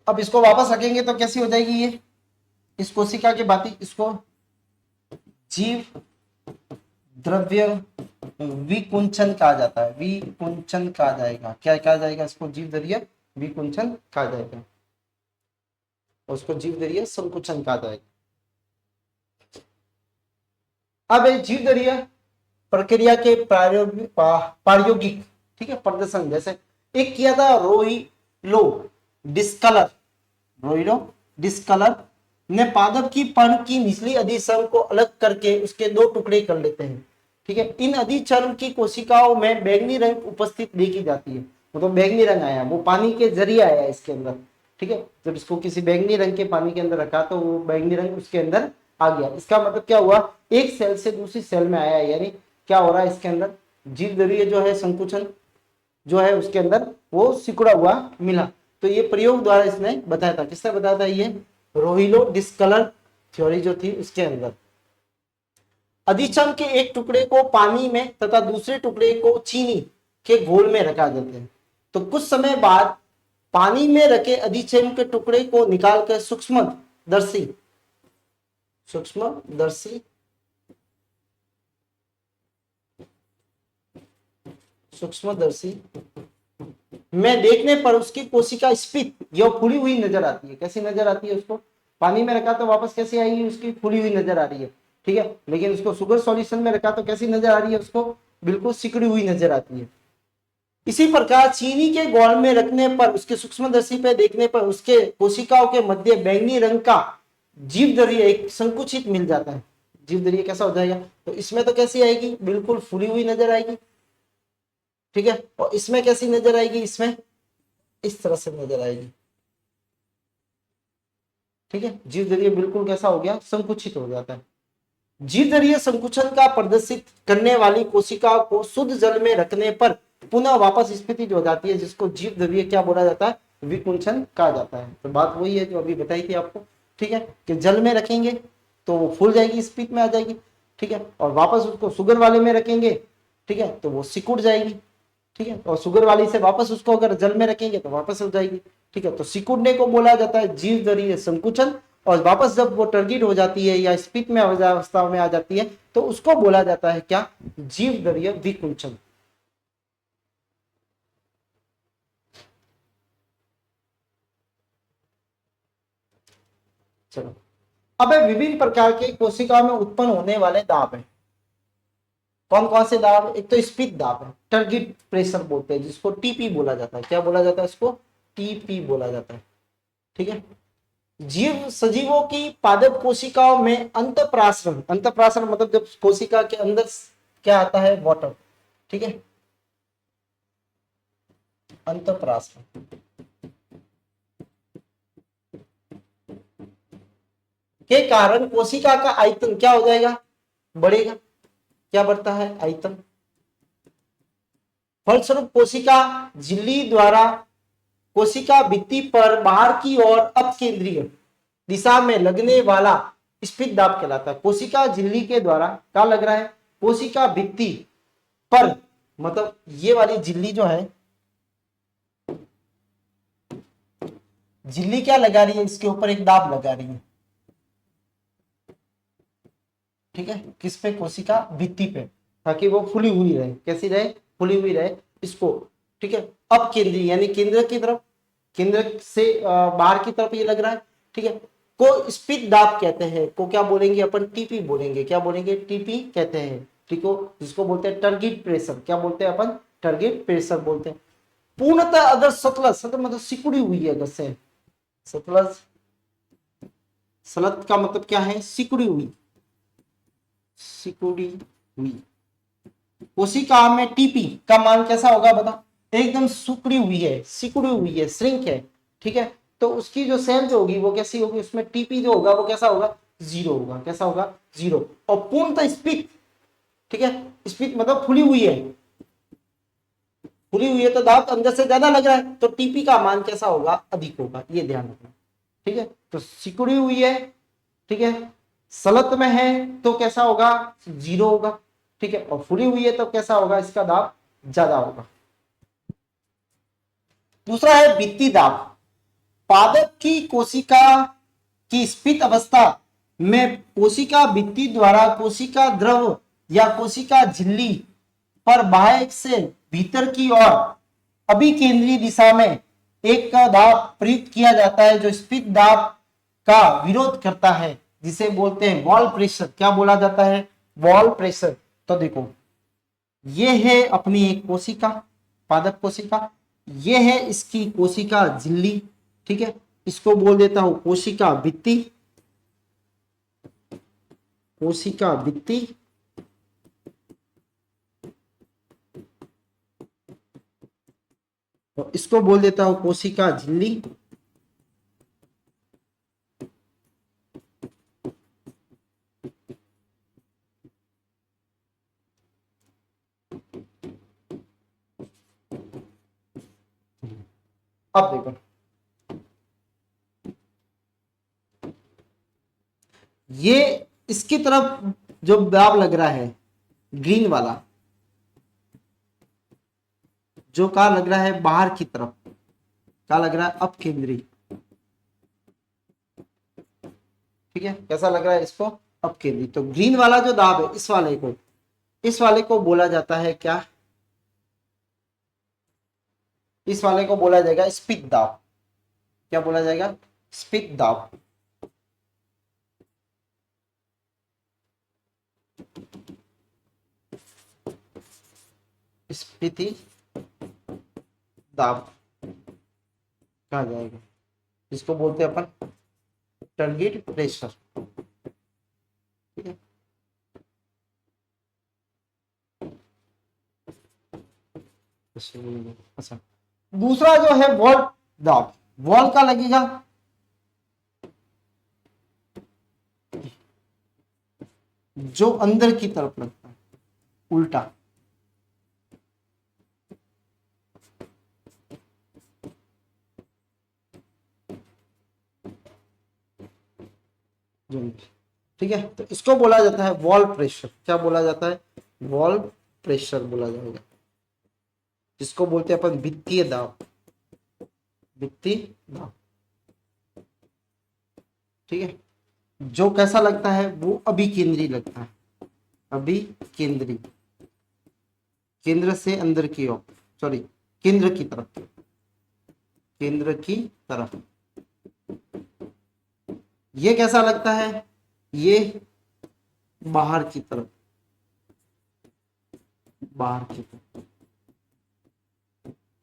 अब इसको वापस रखेंगे तो कैसी हो जाएगी ये, इस कोशिका के बाती इसको जीव द्रव्य विकुंचन कहा जाता है, विकुंचन कहा जाएगा, क्या कहा जाएगा इसको, जीव द्रव्य विकुंचन कहा जाएगा, उसको जीव द्रव्य संकुचन कहा जाएगा। अब जीव द्रव्य प्रक्रिया के प्रायोगिक, ठीक है, प्रदर्शन जैसे एक किया था रोही लो डिस्कलर, रोइलो डिस्कलर ने पादप की पर्ण की निचली अधिचर्म को अलग करके उसके दो टुकड़े कर लेते हैं। ठीक है, इन अधिचर्म की कोशिकाओं में बैंगनी रंग उपस्थित देखी जाती है, मतलब बैंगनी रंग आया, वो पानी के जरिए आया इसके अंदर। ठीक है, जब इसको किसी बैंगनी रंग के पानी के अंदर रखा तो वो बैंगनी रंग उसके अंदर आ गया। इसका मतलब क्या हुआ, एक सेल से दूसरी सेल में आया, यानी क्या हो रहा है इसके अंदर, जीव द्रव्य जो है संकुचन जो है उसके अंदर वो सिकुड़ा हुआ मिला। तो ये प्रयोग द्वारा इसने बताया था, किसने बताया था, ये रोहिलो डिस्कलर थ्योरी जो थी उसके अंदर। अधिचर्म के एक टुकड़े को पानी में तथा दूसरे टुकड़े को चीनी के घोल में रखा जाते हैं। तो कुछ समय बाद पानी में रखे अधिचर्म के टुकड़े को निकालकर सूक्ष्मदर्शी में देखने पर उसकी कोशिका स्फीत या फूली हुई नजर आती है। कैसी नजर आती है, उसको पानी में रखा तो वापस कैसी आएगी, उसकी फूली हुई नजर आ रही है। ठीक है, लेकिन उसको शुगर सॉल्यूशन में रखा तो कैसी नजर आ रही है, उसको बिल्कुल सिकुड़ी हुई नजर आती है। इसी प्रकार चीनी के घोल में रखने पर उसके सूक्ष्मदर्शी पे देखने पर उसके कोशिकाओं के मध्य बैंगनी रंग का जीव द्रव्य एक संकुचित मिल जाता है। जीव द्रव्य कैसा हो जाएगा, तो इसमें तो कैसी आएगी, बिल्कुल फूली हुई नजर आएगी। ठीक है, और इसमें कैसी नजर आएगी, इसमें इस तरह से नजर आएगी। ठीक है, जीव द्रव्य बिल्कुल कैसा हो गया, संकुचित हो जाता है। जीव द्रव्य संकुचन का प्रदर्शित करने वाली कोशिकाओं को शुद्ध जल में रखने पर पुनः वापस स्फीति हो जाती है, जिसको जीव द्रव्य क्या बोला जाता है, विकुंचन कहा जाता है। तो बात वही है जो अभी बताई थी आपको। ठीक है, कि जल में रखेंगे तो वो फूल जाएगी, स्फीत में आ जाएगी। ठीक है, और वापस उसको शुगर वाले में रखेंगे, ठीक है, तो वो सिकुड़ जाएगी। ठीक है, और शुगर वाली से वापस उसको अगर जल में रखेंगे तो वापस हो जाएगी। ठीक है, तो सिकुड़ने को बोला जाता है जीव द्रव्य संकुचन, और वापस जब वो टर्गिड हो जाती है या स्फीत में अवस्था में आ जाती है तो उसको बोला जाता है क्या, जीव द्रव्य विकुंचन। चलो, अब विभिन्न प्रकार के कोशिकाओं में उत्पन्न होने वाले दाब है। कौन कौन से दाब, एक तो स्फीत दाब है, टर्गिड प्रेशर बोलते हैं, जिसको टीपी बोला जाता है। क्या बोला जाता है, इसको टीपी बोला जाता है। ठीक है, जीव सजीवों की पादप कोशिकाओं में अंतःप्रासरण, अंतःप्रासरण मतलब जब कोशिका के अंदर क्या आता है, वाटर। ठीक है, अंतःप्रासरण के कारण कोशिका का आयतन क्या हो जाएगा, बढ़ेगा। क्या बढ़ता है, आयतन। फलस्वरूप कोशिका झिल्ली द्वारा कोशिका भित्ति पर बाहर की ओर अपकेंद्रीय दिशा में लगने वाला स्फीत दाब कहलाता है। कोशिका झिल्ली के द्वारा क्या लग रहा है, कोशिका भित्ति पर, मतलब ये वाली झिल्ली जो है, झिल्ली क्या लगा रही है, इसके ऊपर एक दाब लगा रही है। ठीक है, किस पे, कोशिका भित्ति पे, ताकि वो फुली हुई रहे। कैसी रहे, फुली हुई रहे इसको। ठीक है, अब केंद्रीय यानी केंद्र की तरफ, केंद्र से बाहर की तरफ ये लग रहा है। ठीक है, को स्फीत दाब कहते हैं, को क्या बोलेंगे अपन, टीपी बोलेंगे। क्या बोलेंगे, टीपी कहते हैं। ठीक हो, जिसको बोलते हैं टर्गिड प्रेशर। क्या बोलते हैं अपन, टर्गिड प्रेशर बोलते हैं। पूर्णतः अगर सतलज, सतलज मतलब सिकुड़ी हुई है, अगर से सतलज, सलत का मतलब क्या है, सिकुड़ी हुई, सिकुड़ी हुई कोशिका में टीपी का मान कैसा होगा बता, एकदम सुकड़ी हुई है, सिकुड़ी हुई है, श्रिंक है। ठीक है, तो उसकी जो सेल जो होगी वो कैसी होगी, उसमें टीपी जो होगा वो कैसा होगा, जीरो होगा। कैसा होगा, जीरो। और पूर्णतः स्फीत, ठीक है, स्फीत मतलब फुली हुई है, फुली हुई है तो दाब अंदर से ज्यादा लग रहा है, तो टीपी का मान कैसा होगा, अधिक होगा। ये ध्यान रखना। ठीक है, तो सिकुड़ी हुई है, ठीक है, सलत में है तो कैसा होगा, जीरो होगा। ठीक है, और फुली हुई है तो कैसा होगा, इसका दाब ज्यादा होगा। दूसरा है भित्ति दाब। पादप की कोशिका की स्फीत अवस्था में कोशिका भित्ति द्वारा कोशिका द्रव या कोशिका झिल्ली पर बाह्य से भीतर की ओर अभिकेंद्रीय दिशा में एक का दाब प्रयुक्त किया जाता है, जो स्फीत दाब का विरोध करता है, जिसे बोलते हैं वॉल प्रेशर। क्या बोला जाता है, वॉल प्रेशर। तो देखो, ये है अपनी एक कोशिका, पादप कोशिका, ये है इसकी कोशिका झिल्ली, ठीक है, इसको बोल देता हूं कोशिका भित्ति, कोशिका भित्ति, और इसको बोल देता हूं कोशिका झिल्ली। अब देखो ये इसकी तरफ जो दाब लग रहा है ग्रीन वाला, जो कहा लग रहा है बाहर की तरफ, क्या लग रहा है अपकेंद्री, ठीक है, कैसा लग रहा है इसको अपकेंद्री। तो ग्रीन वाला जो दाब है इस वाले को बोला जाता है क्या, इस वाले को बोला जाएगा स्पित दाब। क्या बोला जाएगा, स्पित दाब। स्फीति दाब कहा जाएगा, इसको बोलते हैं अपन टारगेट प्रेशर, ठीक है। अच्छा, दूसरा जो है वॉल दाब, वॉल का लगेगा जो अंदर की तरफ लगता है, उल्टा, ठीक है। तो इसको बोला जाता है वॉल प्रेशर। क्या बोला जाता है, वॉल प्रेशर बोला जाएगा, जिसको बोलते हैं अपन भित्तीय दाब, भित्तीय दाब, ठीक है। जो कैसा लगता है वो अभिकेंद्री लगता है, अभिकेंद्री, केंद्र से अंदर की ओर, सॉरी केंद्र की तरफ, केंद्र की तरफ। ये कैसा लगता है, ये बाहर की तरफ, बाहर की तरफ,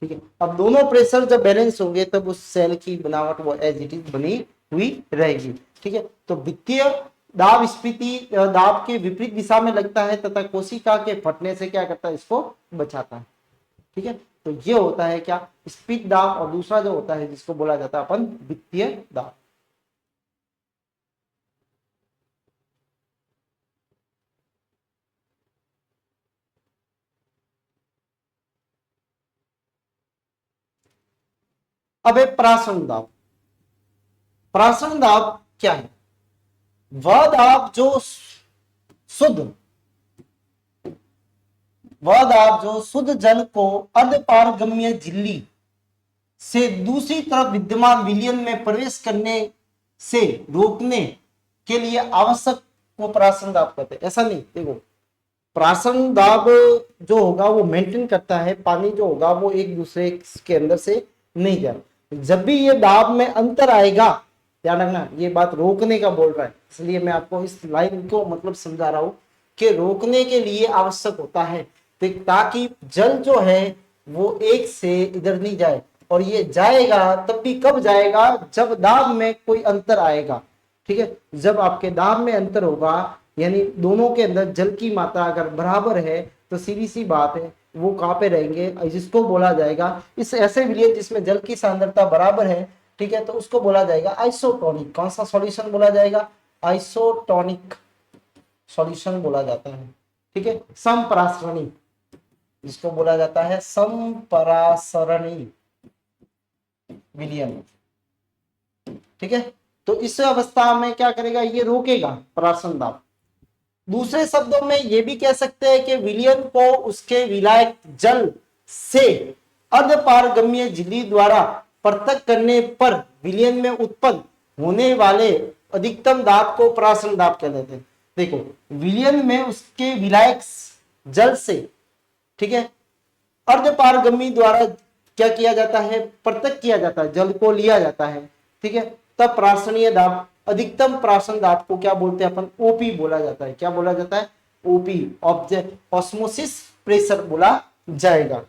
ठीक है। अब दोनों प्रेशर जब बैलेंस होंगे तब उस सेल की बनावट वो एज इट इज बनी हुई रहेगी, ठीक है। तो वित्तीय दाब स्फीति दाब के विपरीत दिशा में लगता है तथा कोशिका के फटने से क्या करता है, इसको बचाता है, ठीक है। तो ये होता है क्या, स्फीत दाब, और दूसरा जो होता है जिसको बोला जाता है अपन वित्तीय दाब। अब है प्रासंग दाब। प्रासंग दाब क्या है, वह दाब जो शुद्ध, वह दाब जो शुद्ध जल को अर्धपारगम्य झिल्ली से दूसरी तरफ विद्यमान विलयन में प्रवेश करने से रोकने के लिए आवश्यक को प्रासंग दाब कहते हैं। ऐसा नहीं, देखो प्रासंग दाब जो होगा वो मेंटेन करता है, पानी जो होगा वो एक दूसरे के अंदर से नहीं जाए। जब भी ये दाब में अंतर आएगा, ध्यान रखना ये बात रोकने का बोल रहा है, इसलिए मैं आपको इस लाइन को मतलब समझा रहा हूं कि रोकने के लिए आवश्यक होता है, ताकि जल जो है वो एक से इधर नहीं जाए, और ये जाएगा तब भी कब जाएगा, जब दाब में कोई अंतर आएगा, ठीक है। जब आपके दाब में अंतर होगा, यानी दोनों के अंदर जल की मात्रा अगर बराबर है, तो सीधी सी बात है वो कहाँ पे रहेंगे, जिसको बोला जाएगा इस ऐसे विलयन जिसमें जल की सांद्रता बराबर है, ठीक है, तो उसको बोला जाएगा आइसोटोनिक। कौन सा सॉल्यूशन बोला जाएगा, आइसोटोनिक सॉल्यूशन बोला जाता है, ठीक है। समपरासरणी, जिसको बोला जाता है समपरासरणी विलयन, ठीक है। तो इस अवस्था में क्या करेगा, ये रोकेगा परासन दाब। दूसरे शब्दों में ये भी कह सकते हैं कि विलयन को उसके विलायक जल से अर्धपारगम्य झिल्ली द्वारा पृथक करने पर विलयन में उत्पन्न होने वाले अधिकतम दाब को परासन दाब कहते हैं। देखो विलयन में उसके विलायक जल से, ठीक है, अर्धपारगम्य द्वारा क्या किया जाता है, पृथक किया जाता है, जल को लिया जाता है, ठीक है, तब प्रासनीय दाब, अधिकतम प्राशन दाब को क्या बोलते हैं अपन, ओपी बोला जाता है। क्या बोला जाता है, ओपी, ऑब्जेक्ट ऑस्मोसिस प्रेशर बोला जाएगा।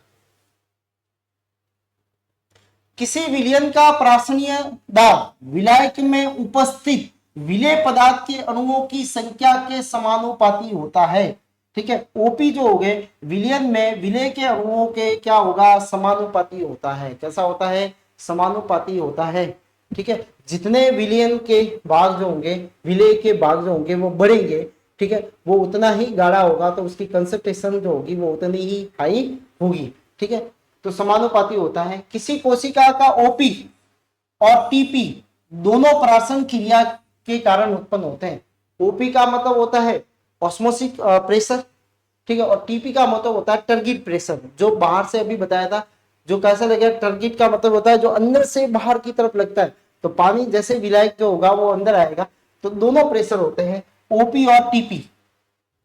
किसी विलयन का प्रासनीय दाब विलायक में उपस्थित विलेय पदार्थ के अणुओं की संख्या के समानुपाती होता है। ठीक है, ओपी जो हो गए विलयन में विलेय के अणुओं के क्या होगा, समानुपाती होता है। कैसा होता है, समानुपाती होता है। ठीक है, जितने विलयन के भाग जो होंगे, विलेय के भाग जो होंगे वो बढ़ेंगे, ठीक है, वो उतना ही गाढ़ा होगा, तो उसकी कंसंट्रेशन जो होगी वो उतनी ही हाई होगी। ठीक है, तो समानुपाती होता है। किसी कोशिका का ओपी और टीपी दोनों प्राशन क्रिया के कारण उत्पन्न होते हैं। ओपी का मतलब होता है ऑस्मोसिक प्रेशर, ठीक है, और टीपी का मतलब होता है टर्गिट प्रेशर, जो बाहर से अभी बताया था। जो कैसा लगेगा, टर्गिट का मतलब होता है जो अंदर से बाहर की तरफ लगता है, तो पानी जैसे विलायक जो होगा वो अंदर आएगा, तो दोनों प्रेशर होते हैं ओपी और टीपी।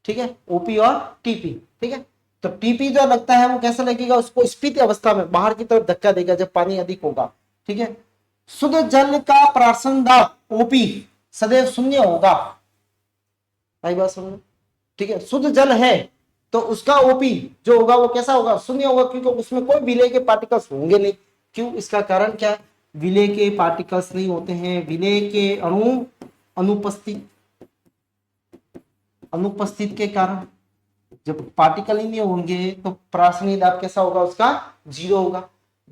ठीक है, ओपी और टीपी। ठीक है, तो टीपी जो लगता है वो कैसा लगेगा, उसको स्फीत अवस्था में बाहर की तरफ धक्का देगा जब पानी अधिक होगा। ठीक है, शुद्ध जल का प्राशन दाब ओपी सदैव शून्य होगा। आई बात समझ। ठीक है, शुद्ध जल है तो उसका ओपी जो होगा वो कैसा होगा, शून्य होगा, क्योंकि उसमें कोई विलेय के पार्टिकल्स होंगे नहीं। क्यों, इसका कारण क्या है, विलेय के पार्टिकल्स नहीं होते हैं, विलेय के अणु अनुपस्थित अनुपस्थित के कारण। जब पार्टिकल ही नहीं होंगे तो प्रासनीय दाब कैसा होगा, उसका जीरो होगा।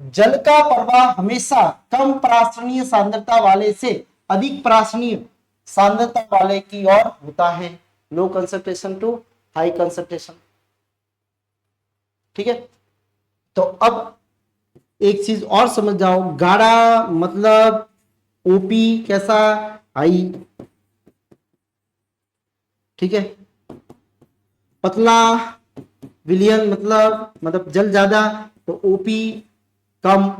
जल का प्रवाह हमेशा कम प्रासनीय सांद्रता वाले से अधिक प्रासनीय सांद्रता वाले की ओर होता है, low concentration to high concentration. ठीक है, तो अब एक चीज और समझ जाओ, गाढ़ा मतलब ओपी कैसा, हाई। ठीक है, पतला विलियन मतलब जल ज्यादा, तो ओपी कम।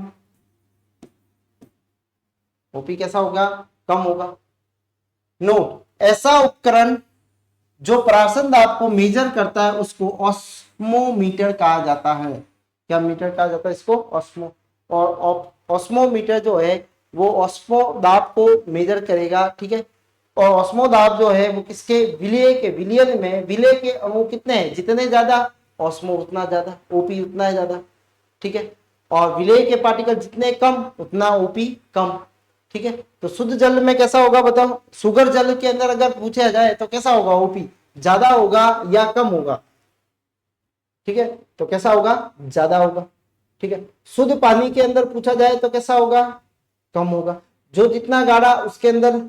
ओपी कैसा होगा, कम होगा। नोट, ऐसा उपकरण जो प्राशन दाब को मेजर करता है उसको ऑस्मोमीटर कहा जाता है। क्या मीटर कहा जाता है इसको, ऑस्मो। और ऑस्मोमीटर जो है वो ऑस्मो दाब को मेजर करेगा। ठीक है, और ऑस्मो दाब जो है वो किसके, विलेय के, विलियन में विलेय के अणु कितने हैं, जितने ज्यादा ऑस्मो उतना ज्यादा, ओपी उतना ज्यादा। ठीक है, और विलेय के पार्टिकल जितने कम उतना ओपी कम। ठीक है, तो शुद्ध जल में कैसा होगा बताओ, शुगर जल के अंदर अगर पूछा जाए तो कैसा होगा, ओपी ज्यादा होगा या कम होगा। ठीक है, तो कैसा होगा, ज्यादा होगा। ठीक है, शुद्ध पानी के अंदर पूछा जाए तो कैसा होगा, कम होगा। जो जितना गाढ़ा उसके अंदर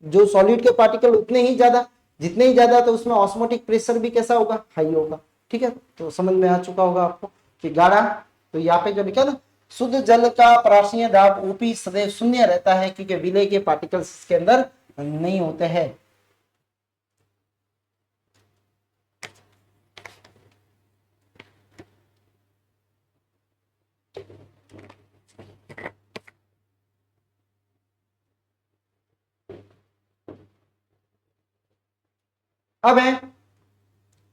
जो सॉलिड के पार्टिकल उतने ही ज्यादा, जितने ही ज्यादा तो उसमें ऑस्मोटिक प्रेशर भी कैसा होगा, हाई होगा। ठीक है, तो समझ में आ चुका होगा आपको कि गाढ़ा, तो यहाँ पे जो लिखा ना, शुद्ध जल का प्राशनीय दाब ओपी सदैव शून्य रहता है क्योंकि विलेय के पार्टिकल्स इसके अंदर नहीं होते हैं। अब है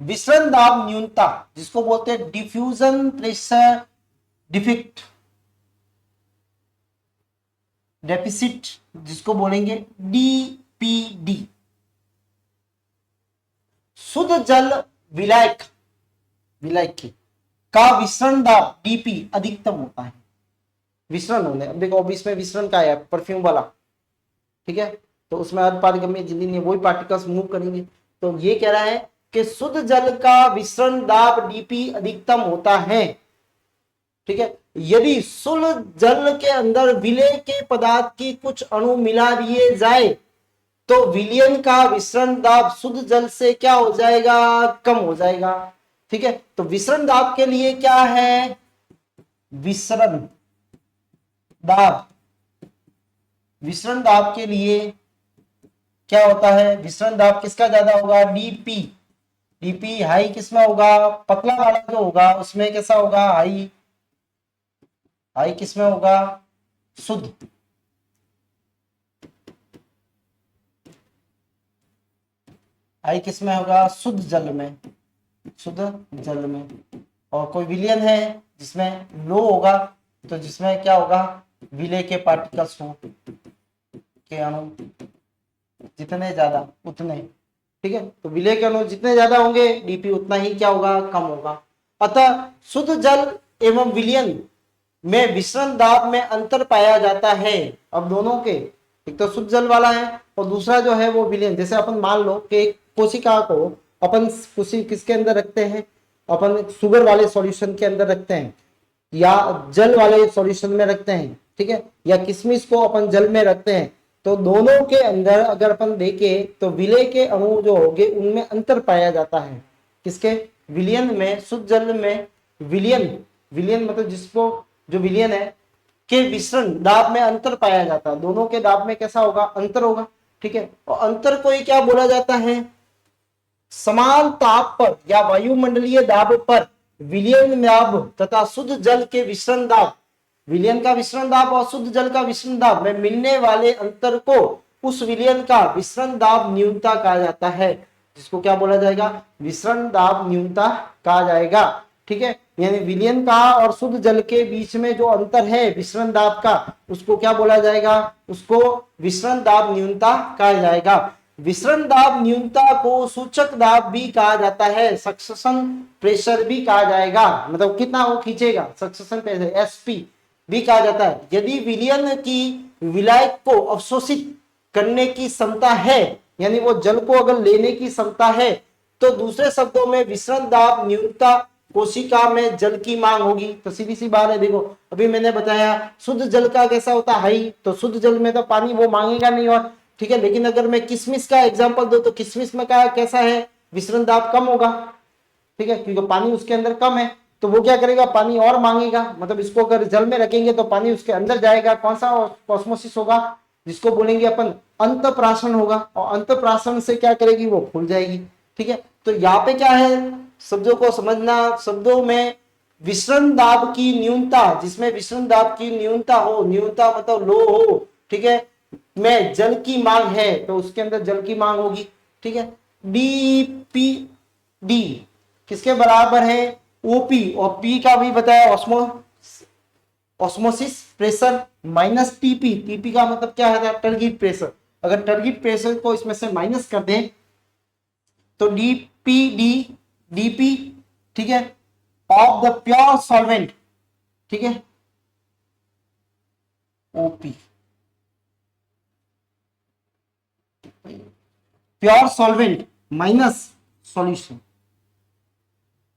विसरण दाब न्यूनता, जिसको बोलते हैं डिफ्यूजन प्रेशर डिफिक्ट डेफिसिट, जिसको बोलेंगे डीपीडी। शुद्ध जल विलायक विलायक की का विसरण दाब डीपी अधिकतम होता है। विसरण होने, अब देखो अब इसमें विसरण का है परफ्यूम वाला। ठीक है, तो उसमें अर्धपारगम्य झिल्ली नहीं, वही पार्टिकल्स मूव करेंगे। तो ये कह रहा है कि शुद्ध जल का विसरण दाब डीपी अधिकतम होता है। ठीक है, यदि शुद्ध जल के अंदर विलेय के पदार्थ की कुछ अणु मिला दिए जाए तो विलयन का विसरण दाब शुद्ध जल से क्या हो जाएगा, कम हो जाएगा। ठीक है, तो विसरण दाब के लिए क्या है, विसरण दाब, विसरण दाब के लिए क्या होता है, विसरण दाब किसका ज्यादा होगा, डीपी। डीपी हाई किसमें होगा, पतला वाला जो होगा उसमें कैसा होगा, हाई। हाई किसमें होगा, शुद्ध। हाई किसमें होगा, शुद्ध जल में, शुद्ध जल में। और कोई विलयन है जिसमें लो होगा, तो जिसमें क्या होगा, विलेय के पार्टिकल्स हो के अणु जितने ज्यादा उतने। ठीक है, तो विलेय के अणु जितने ज्यादा होंगे डीपी उतना ही क्या होगा, कम होगा। अतः शुद्ध जल एवं विलयन में विसरण दाब में अंतर पाया जाता है। अब दोनों के, एक तो शुद्ध जल वाला है और दूसरा जो है वो विलयन। जैसे अपन मान लो कि एक कोशिका को अपन किसके अंदर रखते हैं, अपन शुगर वाले सॉल्यूशन के अंदर रखते हैं या जल वाले सॉल्यूशन में रखते हैं, ठीक है, या किशमिश को अपन जल में रखते हैं, तो दोनों के अंदर अगर अपन देखें तो विलय के अणु जो होंगे उनमें अंतर पाया जाता है। किसके? विलयन में, शुद्ध जल में विलयन, विलयन मतलब जिसको जो विलयन है के विसरण दाब में अंतर पाया जाता है। दोनों के दाब में कैसा होगा? अंतर होगा, ठीक है। और अंतर को ही क्या बोला जाता है? समान ताप पर या वायुमंडलीय दाब पर विलयन दाब तथा शुद्ध जल के विसरण दाब, विलयन का विसरण दाब और शुद्ध जल का विसरण दाब में मिलने वाले अंतर को उस विलयन का विसरण दाब न्यूनता कहा जाता है। जिसको क्या बोला जाएगा? विसरण दाब न्यूनता कहा जाएगा, ठीक है। यानी विलयन का और शुद्ध जल के बीच में जो अंतर है विसरण दाब का, उसको क्या बोला जाएगा? उसको विसरण दाब न्यूनता कहा जाएगा। विसरण दाब न्यूनता को सूचक दाब भी कहा जाता है, सक्सेशन प्रेशर भी कहा जाएगा, मतलब कितना वो खींचेगा, सक्सेशन प्रेशर एसपी भी कहा जाता है। यदि विलयन की विलायक को अवशोषित करने की क्षमता है, यानी वो जल को अगर लेने की क्षमता है, तो दूसरे शब्दों में विसरण दाब न्यूनता कोशिका में जल की मांग होगी। तो सीधी सी बात है, देखो अभी मैंने बताया शुद्ध जल का कैसा होता है, हाई, तो शुद्ध जल में तो पानी वो मांगेगा नहीं, और ठीक है। लेकिन अगर मैं किशमिश का एग्जांपल दूं तो किशमिश में क्या कैसा है? विसरण दाब कम होगा, ठीक है, क्योंकि पानी उसके अंदर कम है, तो वो क्या करेगा? पानी और मांगेगा। मतलब इसको अगर जल में रखेंगे तो पानी उसके अंदर जाएगा। कौन सा ऑस्मोसिस होगा? जिसको बोलेंगे अपन अंतःप्राशन होगा, और अंतःप्राशन से क्या करेगी? वो फूल जाएगी, ठीक है। तो यहाँ पे क्या है, शब्दों को समझना। शब्दों में विसरण दाब की न्यूनता, जिसमें विसरण दाब की न्यूनता हो, न्यूनता मतलब लो हो, ठीक है, में जल की मांग है, तो उसके अंदर जल की मांग होगी, ठीक है। डीपी डी किसके बराबर है? ओपी, और पी का भी बताया osmosis pressure minus TP. TP का मतलब क्या है? टर्गिट प्रेशर। अगर टर्गिट प्रेशर को इसमें से माइनस कर दें तो डीपीडी, डीपी, ठीक है, ऑफ द प्योर सॉल्वेंट, ठीक है, OP pure solvent minus solution,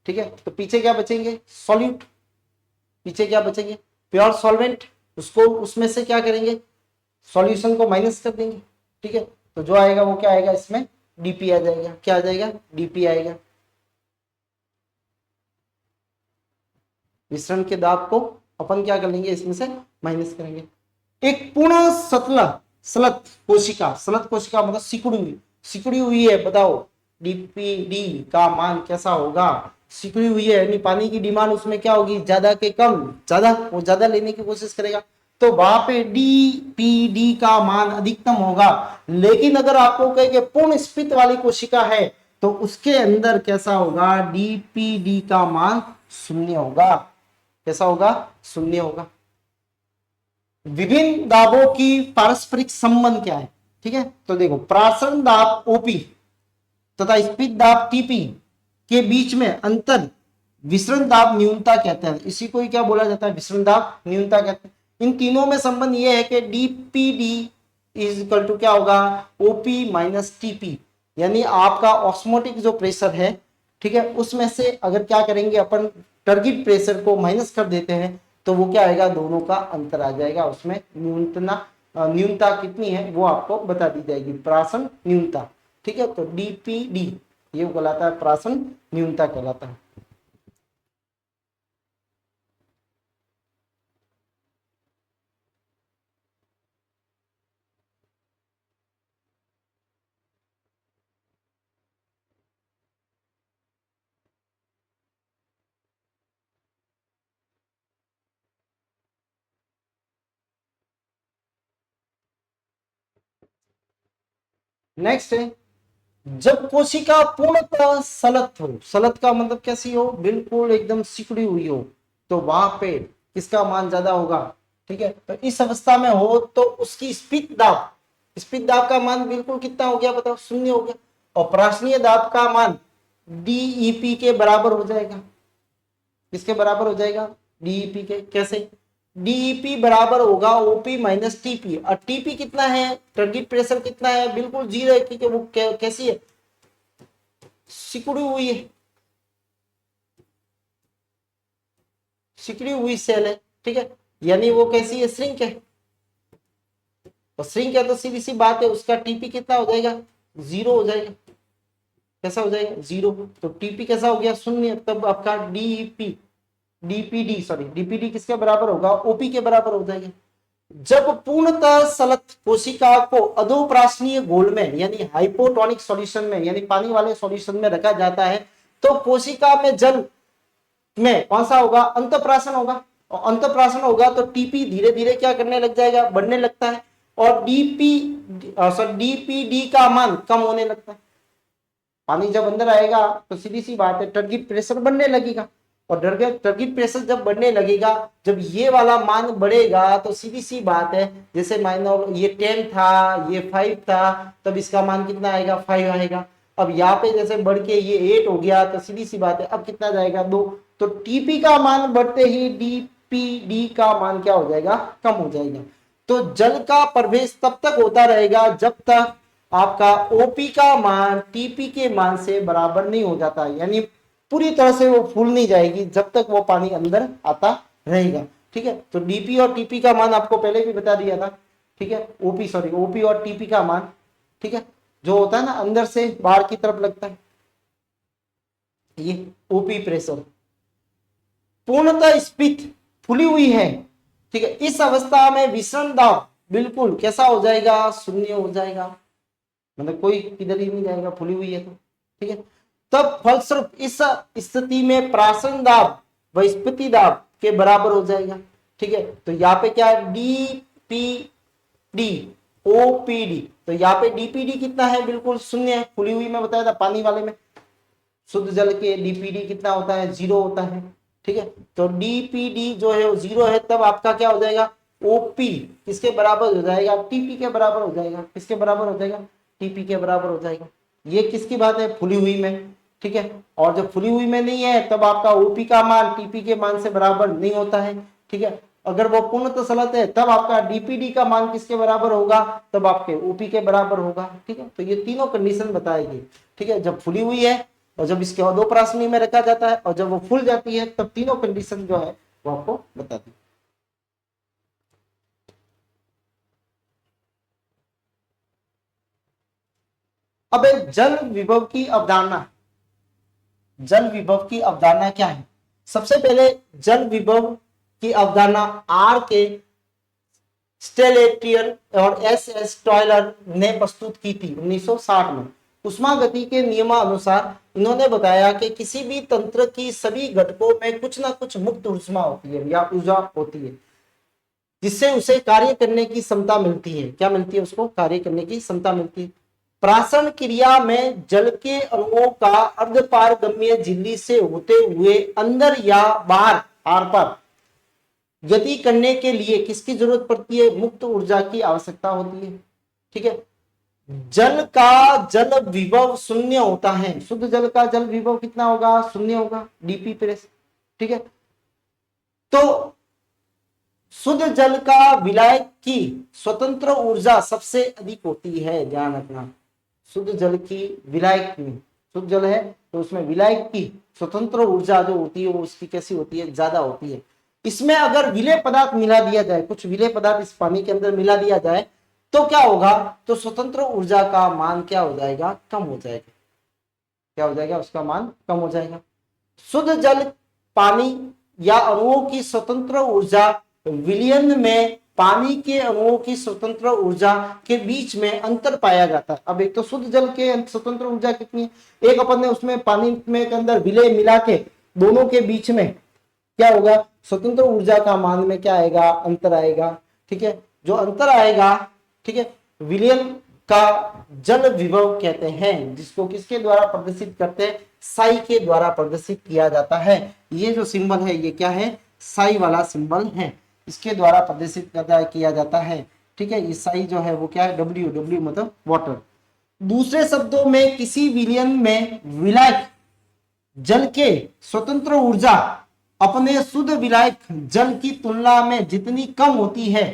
ठीक है। तो पीछे क्या बचेंगे? सॉल्यूट। पीछे क्या बचेंगे? Pure solvent. उसको उसमें से क्या करेंगे? सॉल्यूशन को माइनस कर देंगे, ठीक है। तो जो आएगा वो क्या आएगा? इसमें डीपी आ जाएगा। क्या आ जाएगा? डीपी आएगा। मिश्रण के दाब को अपन क्या कर लेंगे? इसमें से माइनस करेंगे। एक पूर्ण सलत कोशिका, सलत कोशिका मतलब सिकुड़ी हुई है, बताओ डीपीडी का मान कैसा होगा? सिकुड़ी हुई है, यानी पानी की डिमांड उसमें क्या होगी? ज्यादा के कम, ज्यादा, वो ज्यादा लेने की कोशिश करेगा, तो वहां पे डीपीडी का मान अधिकतम होगा। लेकिन अगर आपको कहे कि पूर्ण स्फीत वाली कोशिका है, तो उसके अंदर कैसा होगा? डीपीडी का मान शून्य होगा। कैसा होगा? शून्य होगा। विभिन्न दाबों की पारस्परिक संबंध क्या है? ठीक है, तो देखो प्राशन दाब ओपी तथा स्फीत दाब टीपी के बीच में अंतर विसरण दाब न्यूनता कहते हैं। इसी को ही क्या बोला जाता है? विसरण दाब न्यूनता कहते हैं। इन तीनों में संबंध यह है कि डीपीडी इज इक्वल टू क्या होगा? ओपी माइनस टीपी, यानी आपका ऑस्मोटिक जो प्रेशर है, ठीक है, उसमें से अगर क्या करेंगे अपन, टर्गिट प्रेशर को माइनस कर देते हैं, तो वो क्या आएगा? दोनों का अंतर आ जाएगा। उसमें न्यूनता कितनी है वो आपको बता दी जाएगी, प्राशन न्यूनता, ठीक है। तो डीपीडी ये कहलाता है प्राशन न्यूनता कहलाता है। नेक्स्ट है, जब कोशिका पूर्णतः सलत हो, सलत का मतलब कैसी हो? बिल्कुल एकदम सिकुड़ी हुई हो, तो वहां पे किसका मान ज्यादा होगा? ठीक है, तो इस अवस्था में हो तो उसकी स्फीत दाब का मान बिल्कुल कितना हो गया? बताओ, शून्य हो गया। और प्राशनीय दाब का मान डीईपी के बराबर हो जाएगा। किसके बराबर हो जाएगा? डीईपी के। कैसे? डीईपी बराबर होगा ओपी माइनस टीपी। और टीपी कितना है, टर्गेट प्रेशर कितना है, बिल्कुल जीरो है, क्योंकि वो कैसी है, सिकुड़ी हुई है, सिकुड़ी हुई सेल है, ठीक है, यानी वो कैसी है, श्रिंक है। और श्रिंक है तो सीधी सी बात है उसका टीपी कितना हो जाएगा, जीरो हो जाएगा। कैसा हो जाएगा, जीरो। तो टीपी कैसा हो गया, शून्य। तब आपका डीईपी डीपीडी किसके बराबर होगा, ओपी के बराबर हो जाएगा। जब पूर्णतः सलत कोशिका को अधोप्राशनीय घोल में यानी हाइपोटोनिक सॉल्यूशन में यानी पानी वाले सॉल्यूशन में रखा जाता है तो कोशिका में जल में कौन सा होगा, अंतःप्राशन होगा। और अंतःप्राशन होगा तो टीपी धीरे धीरे क्या करने लग जाएगा, बढ़ने लगता है। और डीपीडी का मान कम होने लगता है। पानी जब अंदर आएगा तो सीधी सी बात है टर्गेट प्रेशर बढ़ने लगेगा। और टर्गेट प्रेशर जब बढ़ने लगेगा, जब ये वाला मान बढ़ेगा तो सीधी सी बात है, जैसे मान लो ये 10 था, ये 5 था, तब इसका मान कितना आएगा, 5 आएगा। अब यहाँ पे जैसे बढ़ के ये 8 हो गया तो सीधी सी बात है अब कितना जाएगा, 2। तो टीपी का मान बढ़ते ही डीपीडी का मान क्या हो जाएगा, कम हो जाएगा। तो जल का प्रवेश तब तक होता रहेगा जब तक आपका ओपी का मान टीपी के मान से बराबर नहीं हो जाता, यानी पूरी तरह से वो फूल नहीं जाएगी जब तक वो पानी अंदर आता रहेगा। ठीक है, तो डीपी और टीपी का मान आपको पहले भी बता दिया था। ठीक है, ओपी और टीपी का मान, ठीक है, जो होता है ना अंदर से बाहर की तरफ लगता है, ये ओपी प्रेशर पूर्णतः स्फीत फुली हुई है। ठीक है, इस अवस्था में विषम दाब बिल्कुल कैसा हो जाएगा, शून्य हो जाएगा, मतलब कोई किधर ही नहीं जाएगा, फुली हुई है तो। ठीक है, तब फलस्वरूप इस स्थिति में प्राशन दाब व स्फीति दाब के बराबर हो जाएगा। ठीक है, तो यहाँ पे क्या है, डीपीडी ओपीडी, तो यहाँ पे डीपीडी कितना है, बिल्कुल शून्य है, फुली हुई मैं बताया था पानी वाले में। शुद्ध जल के डीपीडी कितना होता है, 0 होता है। ठीक है, तो डीपीडी जो है वो 0 है, तब आपका क्या हो जाएगा, ओपी किसके बराबर हो जाएगा, टीपी के बराबर हो जाएगा। किसके बराबर हो जाएगा, टीपी के बराबर हो जाएगा। ये किसकी बात है, फुली हुई में। ठीक है, और जब फुली हुई में नहीं है तब आपका ओपी का मान टीपी के मान से बराबर नहीं होता है। ठीक है, अगर वो पूर्णतः सलत है तब आपका डीपीडी का मान किसके बराबर होगा, तब आपके ओपी के बराबर होगा। ठीक है, तो ये तीनों कंडीशन बताएगी। ठीक है, जब फुली हुई है और जब इसके अधोप्राशनी में रखा जाता है और जब वो फूल जाती है तब तीनों कंडीशन जो है वो आपको बता दी। अब जल विभव की अवधारणा, जल विभव की अवधारणा क्या है। सबसे पहले जल विभव की अवधारणा आर के स्टेलेटियर और एस एस टॉयलर ने प्रस्तुत की थी 1960 में। उष्मागति के नियमानुसार इन्होंने बताया कि किसी भी तंत्र की सभी घटकों में कुछ ना कुछ मुक्त ऊष्मा होती है या ऊर्जा होती है, जिससे उसे कार्य करने की क्षमता मिलती है। क्या मिलती है, उसको कार्य करने की क्षमता मिलती है। प्राशन क्रिया में जल के अणुओं का अर्धपारगम्य झिल्ली से होते हुए अंदर या बाहर आर पार गति करने के लिए किसकी जरूरत पड़ती है, मुक्त ऊर्जा की आवश्यकता होती है। ठीक है, जल का जल विभव शून्य होता है। शुद्ध जल का जल विभव कितना होगा, शून्य होगा, डीपी प्रेस। ठीक है, तो शुद्ध जल का विलायक की स्वतंत्र ऊर्जा सबसे अधिक होती है, ध्यान रखना। शुद्ध जल की विलायक में, शुद्ध जल है तो उसमें विलायक की स्वतंत्र ऊर्जा जो होती है वो उसकी कैसी होती है, ज्यादा होती है। इसमें अगर विलेय पदार्थ मिला दिया जाए, कुछ विलेय पदार्थ इस पानी के अंदर मिला दिया जाए तो क्या होगा, तो स्वतंत्र ऊर्जा का मान क्या हो जाएगा, कम हो जाएगा। क्या हो जाएगा, उसका मान कम हो जाएगा। शुद्ध जल पानी या अणुओं की स्वतंत्र ऊर्जा विलयन में पानी के अणुओं की स्वतंत्र ऊर्जा के बीच में अंतर पाया जाता है। अब एक तो शुद्ध जल के स्वतंत्र ऊर्जा कितनी है, एक अपन ने उसमें पानी में के अंदर विलय मिला के दोनों के बीच में क्या होगा, स्वतंत्र ऊर्जा का मान में क्या आएगा, अंतर आएगा। ठीक है, जो अंतर आएगा, ठीक है, विलयन का जल विभव कहते हैं, जिसको किसके द्वारा प्रदर्शित करते हैं, साई के द्वारा प्रदर्शित किया जाता है। ये जो सिंबल है ये क्या है, साई वाला सिंबल है, इसके द्वारा प्रदर्शित किया जाता है। ठीक है, ये साई जो है वो क्या है, डब्ल्यू, डब्ल्यू मतलब वाटर। दूसरे शब्दों में किसी विलयन में विलायक जल के स्वतंत्र ऊर्जा अपने शुद्ध विलायक जल की तुलना में जितनी कम होती है,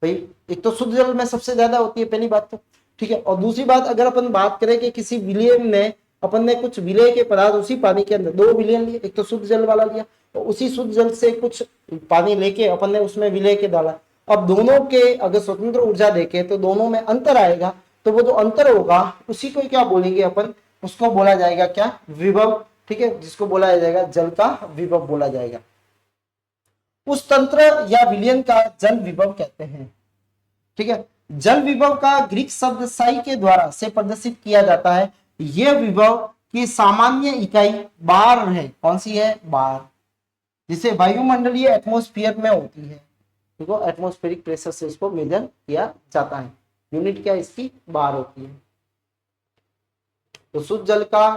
भाई एक तो शुद्ध जल में सबसे ज्यादा होती है पहली बात तो, ठीक है। और दूसरी बात अगर अपन बात करें कि किसी विलय में अपन ने कुछ विलय के पदार्थ उसी पानी के अंदर 2 विलयन लिए, एक तो शुद्ध जल वाला लिया और उसी शुद्ध जल से कुछ पानी लेके अपन ने उसमें विलय के डाला। अब दोनों के अगर स्वतंत्र ऊर्जा देखे तो दोनों में अंतर आएगा, तो वो जो अंतर होगा उसी को क्या बोलेंगे अपन, उसको बोला जाएगा क्या, विभव, ठीक है, जिसको बोला जाएगा जल का विभव बोला जाएगा। उस तंत्र या विलयन का जल विभव कहते हैं, ठीक है। जल विभव का ग्रीक शब्द साई के द्वारा से प्रदर्शित किया जाता है। यह विभव की सामान्य इकाई बार है, कौन सी है, बार, जिसे वायुमंडलीय एटमॉस्फेयर में होती है, ठीक है, एटमॉस्फेरिक प्रेशर से इसको मेजर किया जाता है। यूनिट क्या इसकी, बार होती है। तो शुद्ध जल का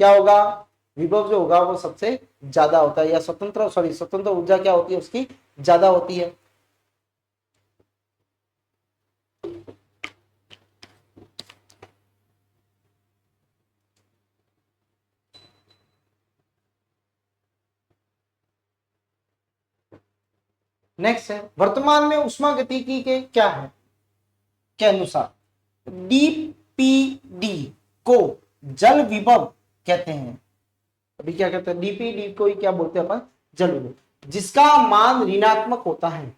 क्या होगा, विभव जो होगा वो सबसे ज्यादा होता है, या स्वतंत्र ऊर्जा क्या होती है उसकी ज्यादा होती है। नेक्स्ट है वर्तमान में उष्मागतिकी के क्या है, के अनुसार डीपीडी को जल विभव कहते हैं। अभी क्या कहते हैं, डीपीडी को ही क्या बोलते हैं अपन, जल विभव, जिसका मान ऋणात्मक होता है।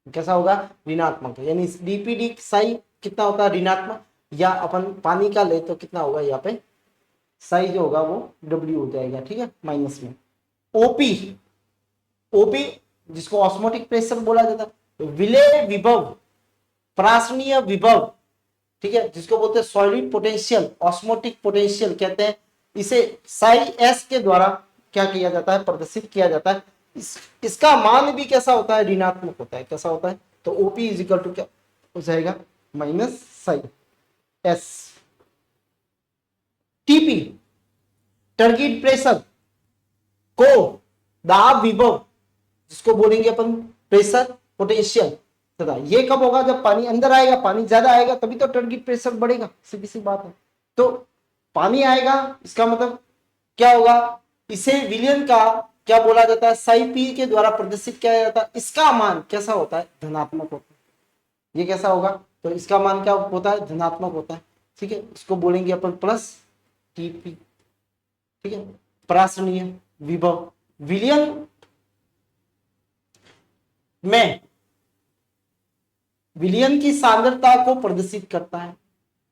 कैसा होगा, ऋणात्मक, यानी डीपीडी साई कितना होता है, ऋणात्मक, या अपन पानी का ले तो कितना होगा यहाँ पे, साई जो होगा वो डब्ल्यू हो जाएगा, ठीक है, माइनस में। ओपी, ओपी जिसको ऑस्मोटिक प्रेशर बोला जाता है। विलय विभव, प्रासनीय विभव, ठीक है, जिसको बोलते हैं सॉलिड पोटेंशियल, ऑस्मोटिक पोटेंशियल कहते हैं। इसे साई एस के द्वारा क्या किया जाता है, प्रदर्शित किया जाता है। इसका मान भी कैसा होता है, ऋणात्मक होता है। कैसा होता है, तो ओपी इज इक्वल टू क्या हो जाएगा, minus psi S. TP target pressure को दाब विभव, जिसको बोलेंगे अपन प्रेशर पोटेंशियल, तथा ये कब होगा, जब पानी अंदर आएगा, पानी ज्यादा आएगा तभी तो टारगेट प्रेशर बढ़ेगा, सीधी सी बात है। तो पानी आएगा इसका मतलब क्या होगा, इसे विलयन का क्या बोला जाता है, साई पी के द्वारा प्रदर्शित किया जाता है। इसका मान कैसा होता है, धनात्मक होता है। ये कैसा होगा, तो इसका मान क्या होता है, धनात्मक होता है, ठीक है। इसको बोलेंगे अपन प्लस टीपी, ठीक है, प्रासनीय विभव। विलयन में विलयन की सांद्रता को प्रदर्शित करता है।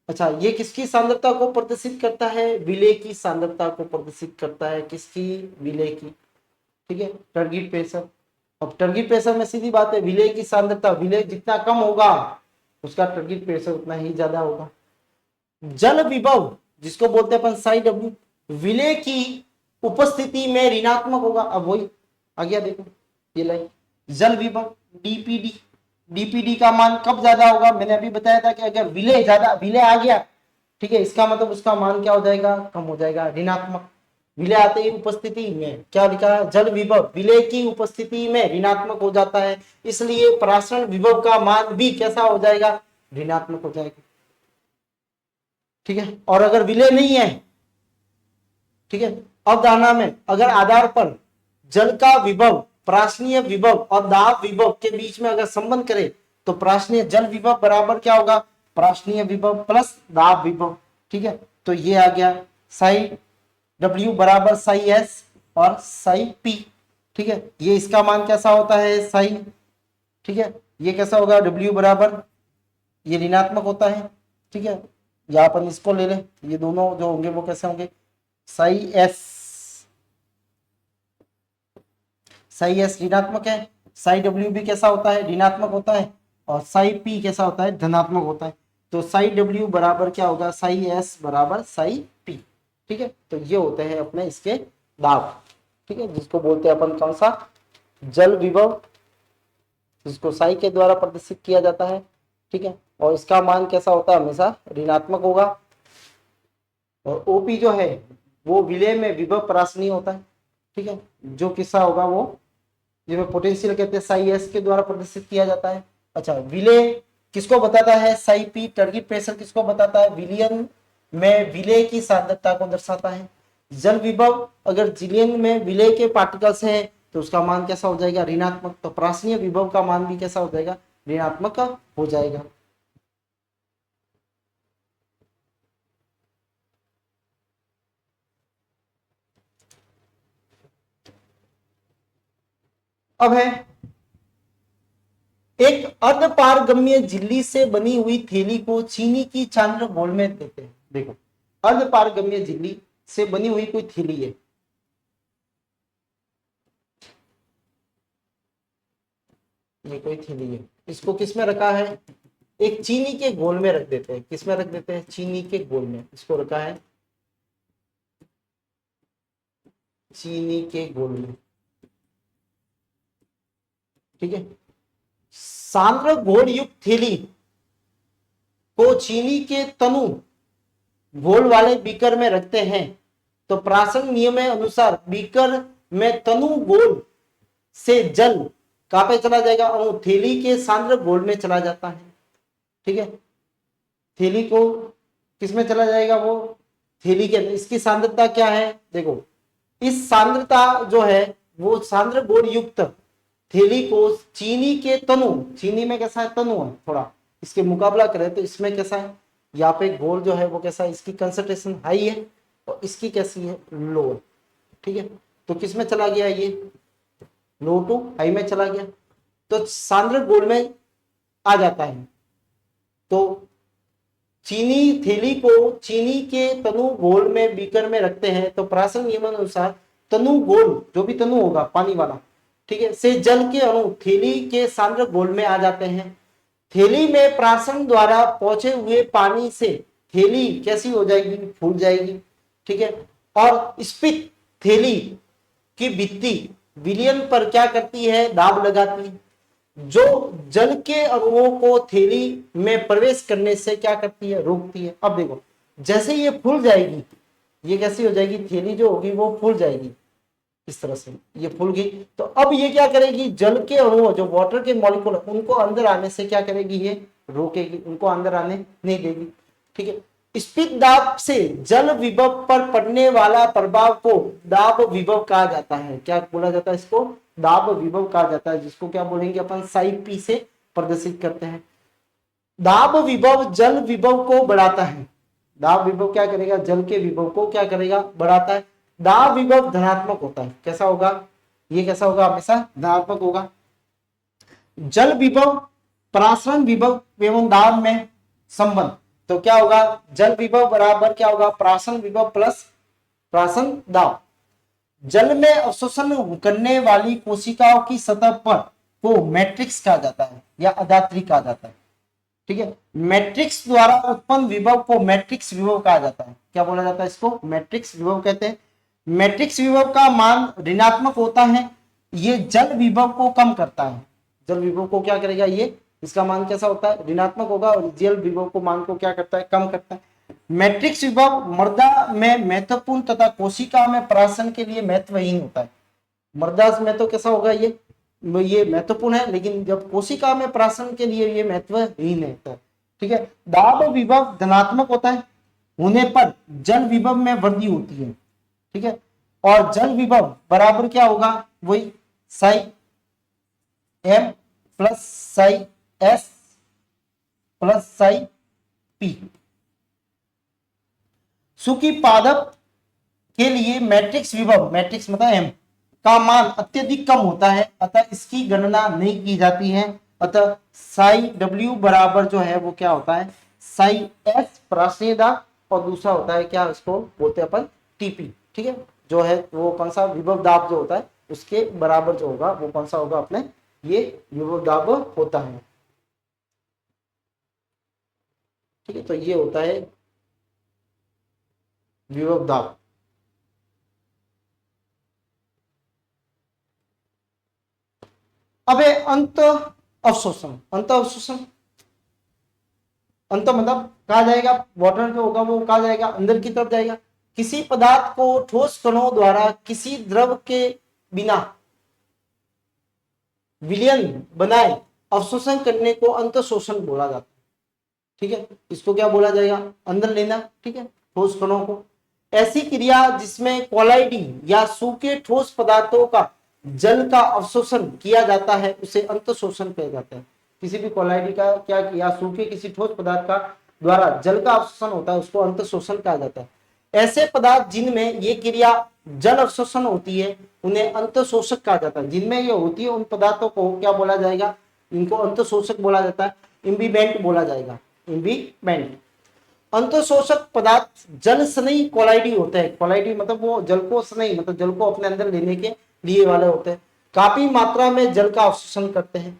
अच्छा, ये किसकी सांद्रता को प्रदर्शित करता है, विलय की सांद्रता को प्रदर्शित करता है। किसकी, विलय की, ठीक है, टारगेट प्रेशर। अब टारगेट प्रेशर में सीधी बात है, विलय की सांद्रता, विलय जितना कम होगा उसका टारगेट प्रेशर उतना ही ज्यादा होगा। जल विभव जिसको बोलते हैं अपन साई डब्ल्यू, विलय की उपस्थिति में ऋणात्मक होगा। अब वही आ गया, देखो ये लाइन, जल विभव डीपीडी, डीपीडी का मान कब ज्यादा होगा, मैंने अभी बताया था कि अगर विलय ज्यादा, विलय आ गया, ठीक है, इसका मतलब उसका मान क्या हो जाएगा, कम हो जाएगा, ऋणात्मक। विलय आते ही उपस्थिति में क्या लिखा है, जल विभव विलय की उपस्थिति में ऋणात्मक हो जाता है, इसलिए प्रासरण विभव का मान भी कैसा हो जाएगा, ऋणात्मक हो जाएगा, ठीक है। और अगर विलय नहीं है, ठीक है, अवधारणा में अगर आधार पर जल का विभव, प्रासनीय विभव और दाब विभव के बीच में अगर संबंध करें तो प्रासनीय जल विभव बराबर क्या होगा, प्रासनीय विभव प्लस दाब विभव, ठीक है। तो ये आ गया साई डब्ल्यू बराबर साई एस और साई पी, ठीक है। ये इसका मान कैसा होता है, साई, ठीक है, ये कैसा होगा, डब्ल्यू बराबर, ये ऋणात्मक होता है, ठीक है। या अपन इसको ले लें, ये दोनों जो होंगे वो कैसे होंगे, साई एस, साई एस ऋणात्मक है, साई डब्ल्यू भी कैसा होता है, ऋणात्मक होता है, और साई पी कैसा होता है, धनात्मक होता है। तो साई डब्ल्यू बराबर क्या होगा, साई एस बराबर साई पी, ठीक है। तो ये होते हैं अपने इसके दाब, ठीक है, जिसको बोलते हैं अपन कौन सा, जल विभव, जिसको साई के द्वारा प्रदर्शित किया जाता है, ठीक है। और इसका मान कैसा होता है, हमेशा ऋणात्मक होगा। और ओपी जो है वो विलय में विभव प्रासनीय होता है, ठीक है, जो किस्सा होगा वो जिसमें पोटेंशियल कहते हैं साई एस के द्वारा प्रदर्शित किया जाता है। अच्छा, विलय किसको बताता है, साई पी। टारगेट प्रेशर किसको बताता है, विलयन में विलय की सांद्रता को दर्शाता है। जल विभव अगर जिलियन में विलय के पार्टिकल्स हैं तो उसका मान कैसा हो जाएगा, ऋणात्मक। तो प्रासनीय विभव का मान भी कैसा हो जाएगा, ऋणात्मक हो जाएगा। अब है एक अर्धपारगम्य झिल्ली से बनी हुई थैली को चीनी की चांद्र घोल में देते हैं। देखो, अर्धपारगम्य झिल्ली से बनी हुई कोई थैली है, ये कोई थैली है, इसको किस में रखा है, एक चीनी के घोल में रख देते हैं। किस में रख देते हैं, चीनी के घोल में इसको रखा है, चीनी के घोल में, ठीक है। सांद्र घोल युक्त थैली को चीनी के तनु घोल वाले बीकर में रखते हैं तो प्रासन नियम अनुसार बीकर में तनु घोल से जल कहां पे चला जाएगा, अणु थैली के सांद्र घोल में चला जाता है, ठीक है। थैली को किसमें चला जाएगा, वो थैली के, इसकी सांद्रता क्या है, देखो इस सांद्रता जो है वो सांद्र घोल युक्त थैली को चीनी के तनु, चीनी में कैसा है, तनु है, थोड़ा इसके मुकाबला करें तो इसमें कैसा है, यहाँ पे घोल जो है वो कैसा है, इसकी कंसंट्रेशन हाई है और इसकी कैसी है, लो है, ठीक है। तो किस में चला गया, ये लो टू हाई में चला गया, तो सांद्र घोल में आ जाता है। तो चीनी थैली को चीनी के तनु घोल में बीकर में रखते हैं तो प्रासन नियम अनुसार तनु घोल, जो भी तनु होगा पानी वाला, ठीक है, से जल के अणु थैली के सांद्र घोल में आ जाते हैं। थैली में प्राशन द्वारा पहुंचे हुए पानी से थैली कैसी हो जाएगी, फूल जाएगी, ठीक है। और स्फीत थैली की भित्ति विलयन पर क्या करती है, दाब लगाती है, जो जल के अणुओं को थैली में प्रवेश करने से क्या करती है, रोकती है। अब देखो, जैसे ये फूल जाएगी, ये कैसी हो जाएगी, थैली जो होगी वो फूल जाएगी, इस तरह से ये फूल गई। तो अब ये क्या करेगी, जल के अणु जो वाटर के मॉलिक्यूल उनको अंदर आने से क्या करेगी, ये रोकेगी, उनको अंदर आने नहीं देगी, ठीक है। स्फीत दाब से जल विभव पर पड़ने वाला प्रभाव को दाब विभव कहा जाता है। क्या बोला जाता है, इसको दाब विभव कहा जाता है, जिसको क्या बोलेंगे अपन, साई पी से प्रदर्शित करते हैं। दाब विभव जल विभव को बढ़ाता है, दाब विभव क्या करेगा, जल के विभव को क्या करेगा, बढ़ाता है। दाब विभव धनात्मक होता है, कैसा होगा, ये कैसा होगा, हमेशा धनात्मक होगा। जल विभव प्रासरण विभव एवं दाब में संबंध, तो क्या होगा, जल विभव बराबर क्या होगा, प्रासन विभव प्लस प्रासन दाब। जल में अवशोषण करने वाली कोशिकाओं की सतह पर को मैट्रिक्स कहा जाता है या अदात्री कहा जाता है, ठीक है। मैट्रिक्स द्वारा उत्पन्न विभव को मैट्रिक्स विभव कहा जाता है। क्या बोला जाता है, इसको मैट्रिक्स विभव कहते हैं। मैट्रिक्स विभव का मान ऋणात्मक होता है, ये जल विभव को कम करता है। जल विभव को क्या करेगा, ये इसका मान कैसा होता है, ऋणात्मक होगा, और जल विभव को मान को क्या करता है, कम करता है। मैट्रिक्स विभव मृदा में महत्वपूर्ण तथा कोशिका में प्राशन के लिए महत्वहीन होता है। मृदा में तो कैसा होगा, ये महत्वपूर्ण है, लेकिन जब कोशिका में प्राशन के लिए ये महत्वहीन होता है, ठीक है। दाब विभव धनात्मक होता है, होने पर जल विभव में वृद्धि होती है, ठीक है। और जल विभव बराबर क्या होगा, वही psi M plus psi S plus psi P. सूखी पादप के लिए मैट्रिक्स विभव, मैट्रिक्स मतलब एम का मान अत्यधिक कम होता है, अतः इसकी गणना नहीं की जाती है। अतः साई डब्ल्यू बराबर जो है वो क्या होता है, साई एस प्रासनीय दाब, और दूसरा होता है क्या, इसको बोलते हैं अपन टीपी, ठीक है। जो है वो कौन सा, विभव दाब जो होता है उसके बराबर जो होगा वो कौन सा होगा अपने, ये विभव दाब होता है, ठीक है। तो ये होता है विभव दाब। अब है अंत अवशोषण। अंत अवशोषण, अंत मतलब कहा जाएगा, वाटर जो होगा वो कहा जाएगा, अंदर की तरफ जाएगा। किसी पदार्थ को ठोस कणों द्वारा किसी द्रव के बिना विलयन बनाए अवशोषण करने को अंत शोषण बोला जाता है, ठीक है। इसको क्या बोला जाएगा, अंदर लेना, ठीक है, ठोस कणों को। ऐसी क्रिया जिसमें कोलाइडी या सूखे ठोस पदार्थों का जल का अवशोषण किया जाता है उसे अंतःशोषण कहा जाता है। किसी भी कोलाइडी का क्या किया, सूखे किसी ठोस पदार्थ का द्वारा जल का अवशोषण होता है उसको अंतःशोषण कहा जाता है। ऐसे पदार्थ जिनमें ये क्रिया जल अवशोषण होती है उन्हें अंतःशोषक कहा जाता है। जिनमें ये होती है उन पदार्थों को क्या बोला जाएगा, इनको अंतःशोषक बोला जाता है, इम्बिबेंट बोला जाएगा, इम्बिबेंट। अंतःशोषक पदार्थ जल स्नेही कोलाइडी होते हैं। कोलाइडी मतलब वो जल को स्नेही मतलब जल को अपने अंदर लेने के लिए वाले होते हैं, काफी मात्रा में जल का अवशोषण करते हैं।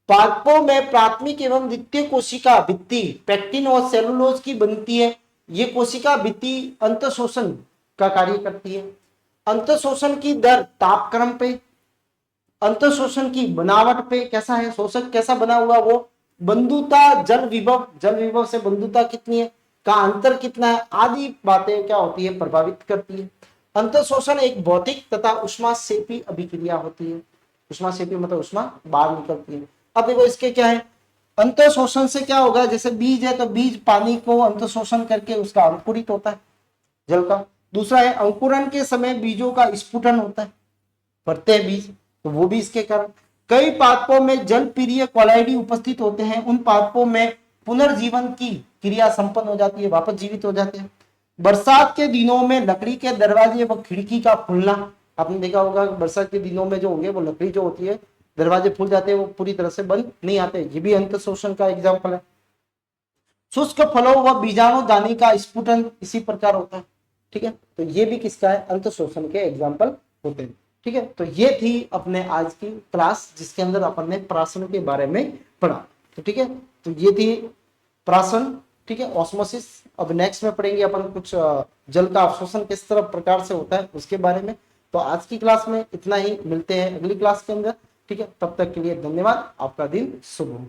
पादपों में प्राथमिक एवं द्वितीय कोशिका भित्ति पेक्टिन और सेलुलोज की बनती है। ये कोशिका भित्ति अंतःशोषण का कार्य करती है। अंतःशोषण की दर तापक्रम पे, अंतःशोषण की बनावट पे, कैसा है शोषक, कैसा बना हुआ वो, बंधुता, जल विभव से बंधुता कितनी है का अंतर कितना है, आदि बातें क्या होती है प्रभावित करती है। अंतःशोषण एक भौतिक तथा उष्माक्षेपी अभिक्रिया होती है। उष्माक्षेपी मतलब उष्मा बाहर निकलती है। अब देखो इसके क्या है, अंतःशोषण से क्या होगा, जैसे बीज है तो बीज पानी को अंतःशोषण करके उसका अंकुरित होता है जल का। दूसरा है अंकुरण के समय बीजों का स्फुटन होता है, पड़ते हैं बीज, तो वो भी इसके कारण। कई पादपों में जल प्रिय कोलाइडी उपस्थित होते हैं। उन पादपों में पुनर्जीवन की क्रिया संपन्न हो जाती है, वापस जीवित हो जाते हैं। बरसात के दिनों में लकड़ी के दरवाजे व खिड़की का खुलना, आपने देखा होगा बरसात के दिनों में जो होंगे वो लकड़ी जो होती है दरवाजे खुल जाते हैं, वो पूरी तरह से बंद नहीं आते, ये भी अंतःशोषण का एग्जाम्पल है। शुष्क फलों व बीजाणु दानी का स्फुटन इसी प्रकार होता है, ठीक है, तो ये भी किसका है, अंतःशोषण के एग्जाम्पल होते हैं। ठीक है, तो ये थी अपने आज की क्लास जिसके अंदर अपन ने प्राशन के बारे में पढ़ा। तो ठीक है, तो ये थी प्राशन, ठीक है, ऑस्मोसिस। अब नेक्स्ट में पढ़ेंगे अपन कुछ जल का अवशोषण किस तरह प्रकार से होता है उसके बारे में। तो आज की क्लास में इतना ही, मिलते हैं अगली क्लास के अंदर। ठीक है, तब तक के लिए धन्यवाद, आपका दिन शुभ हो।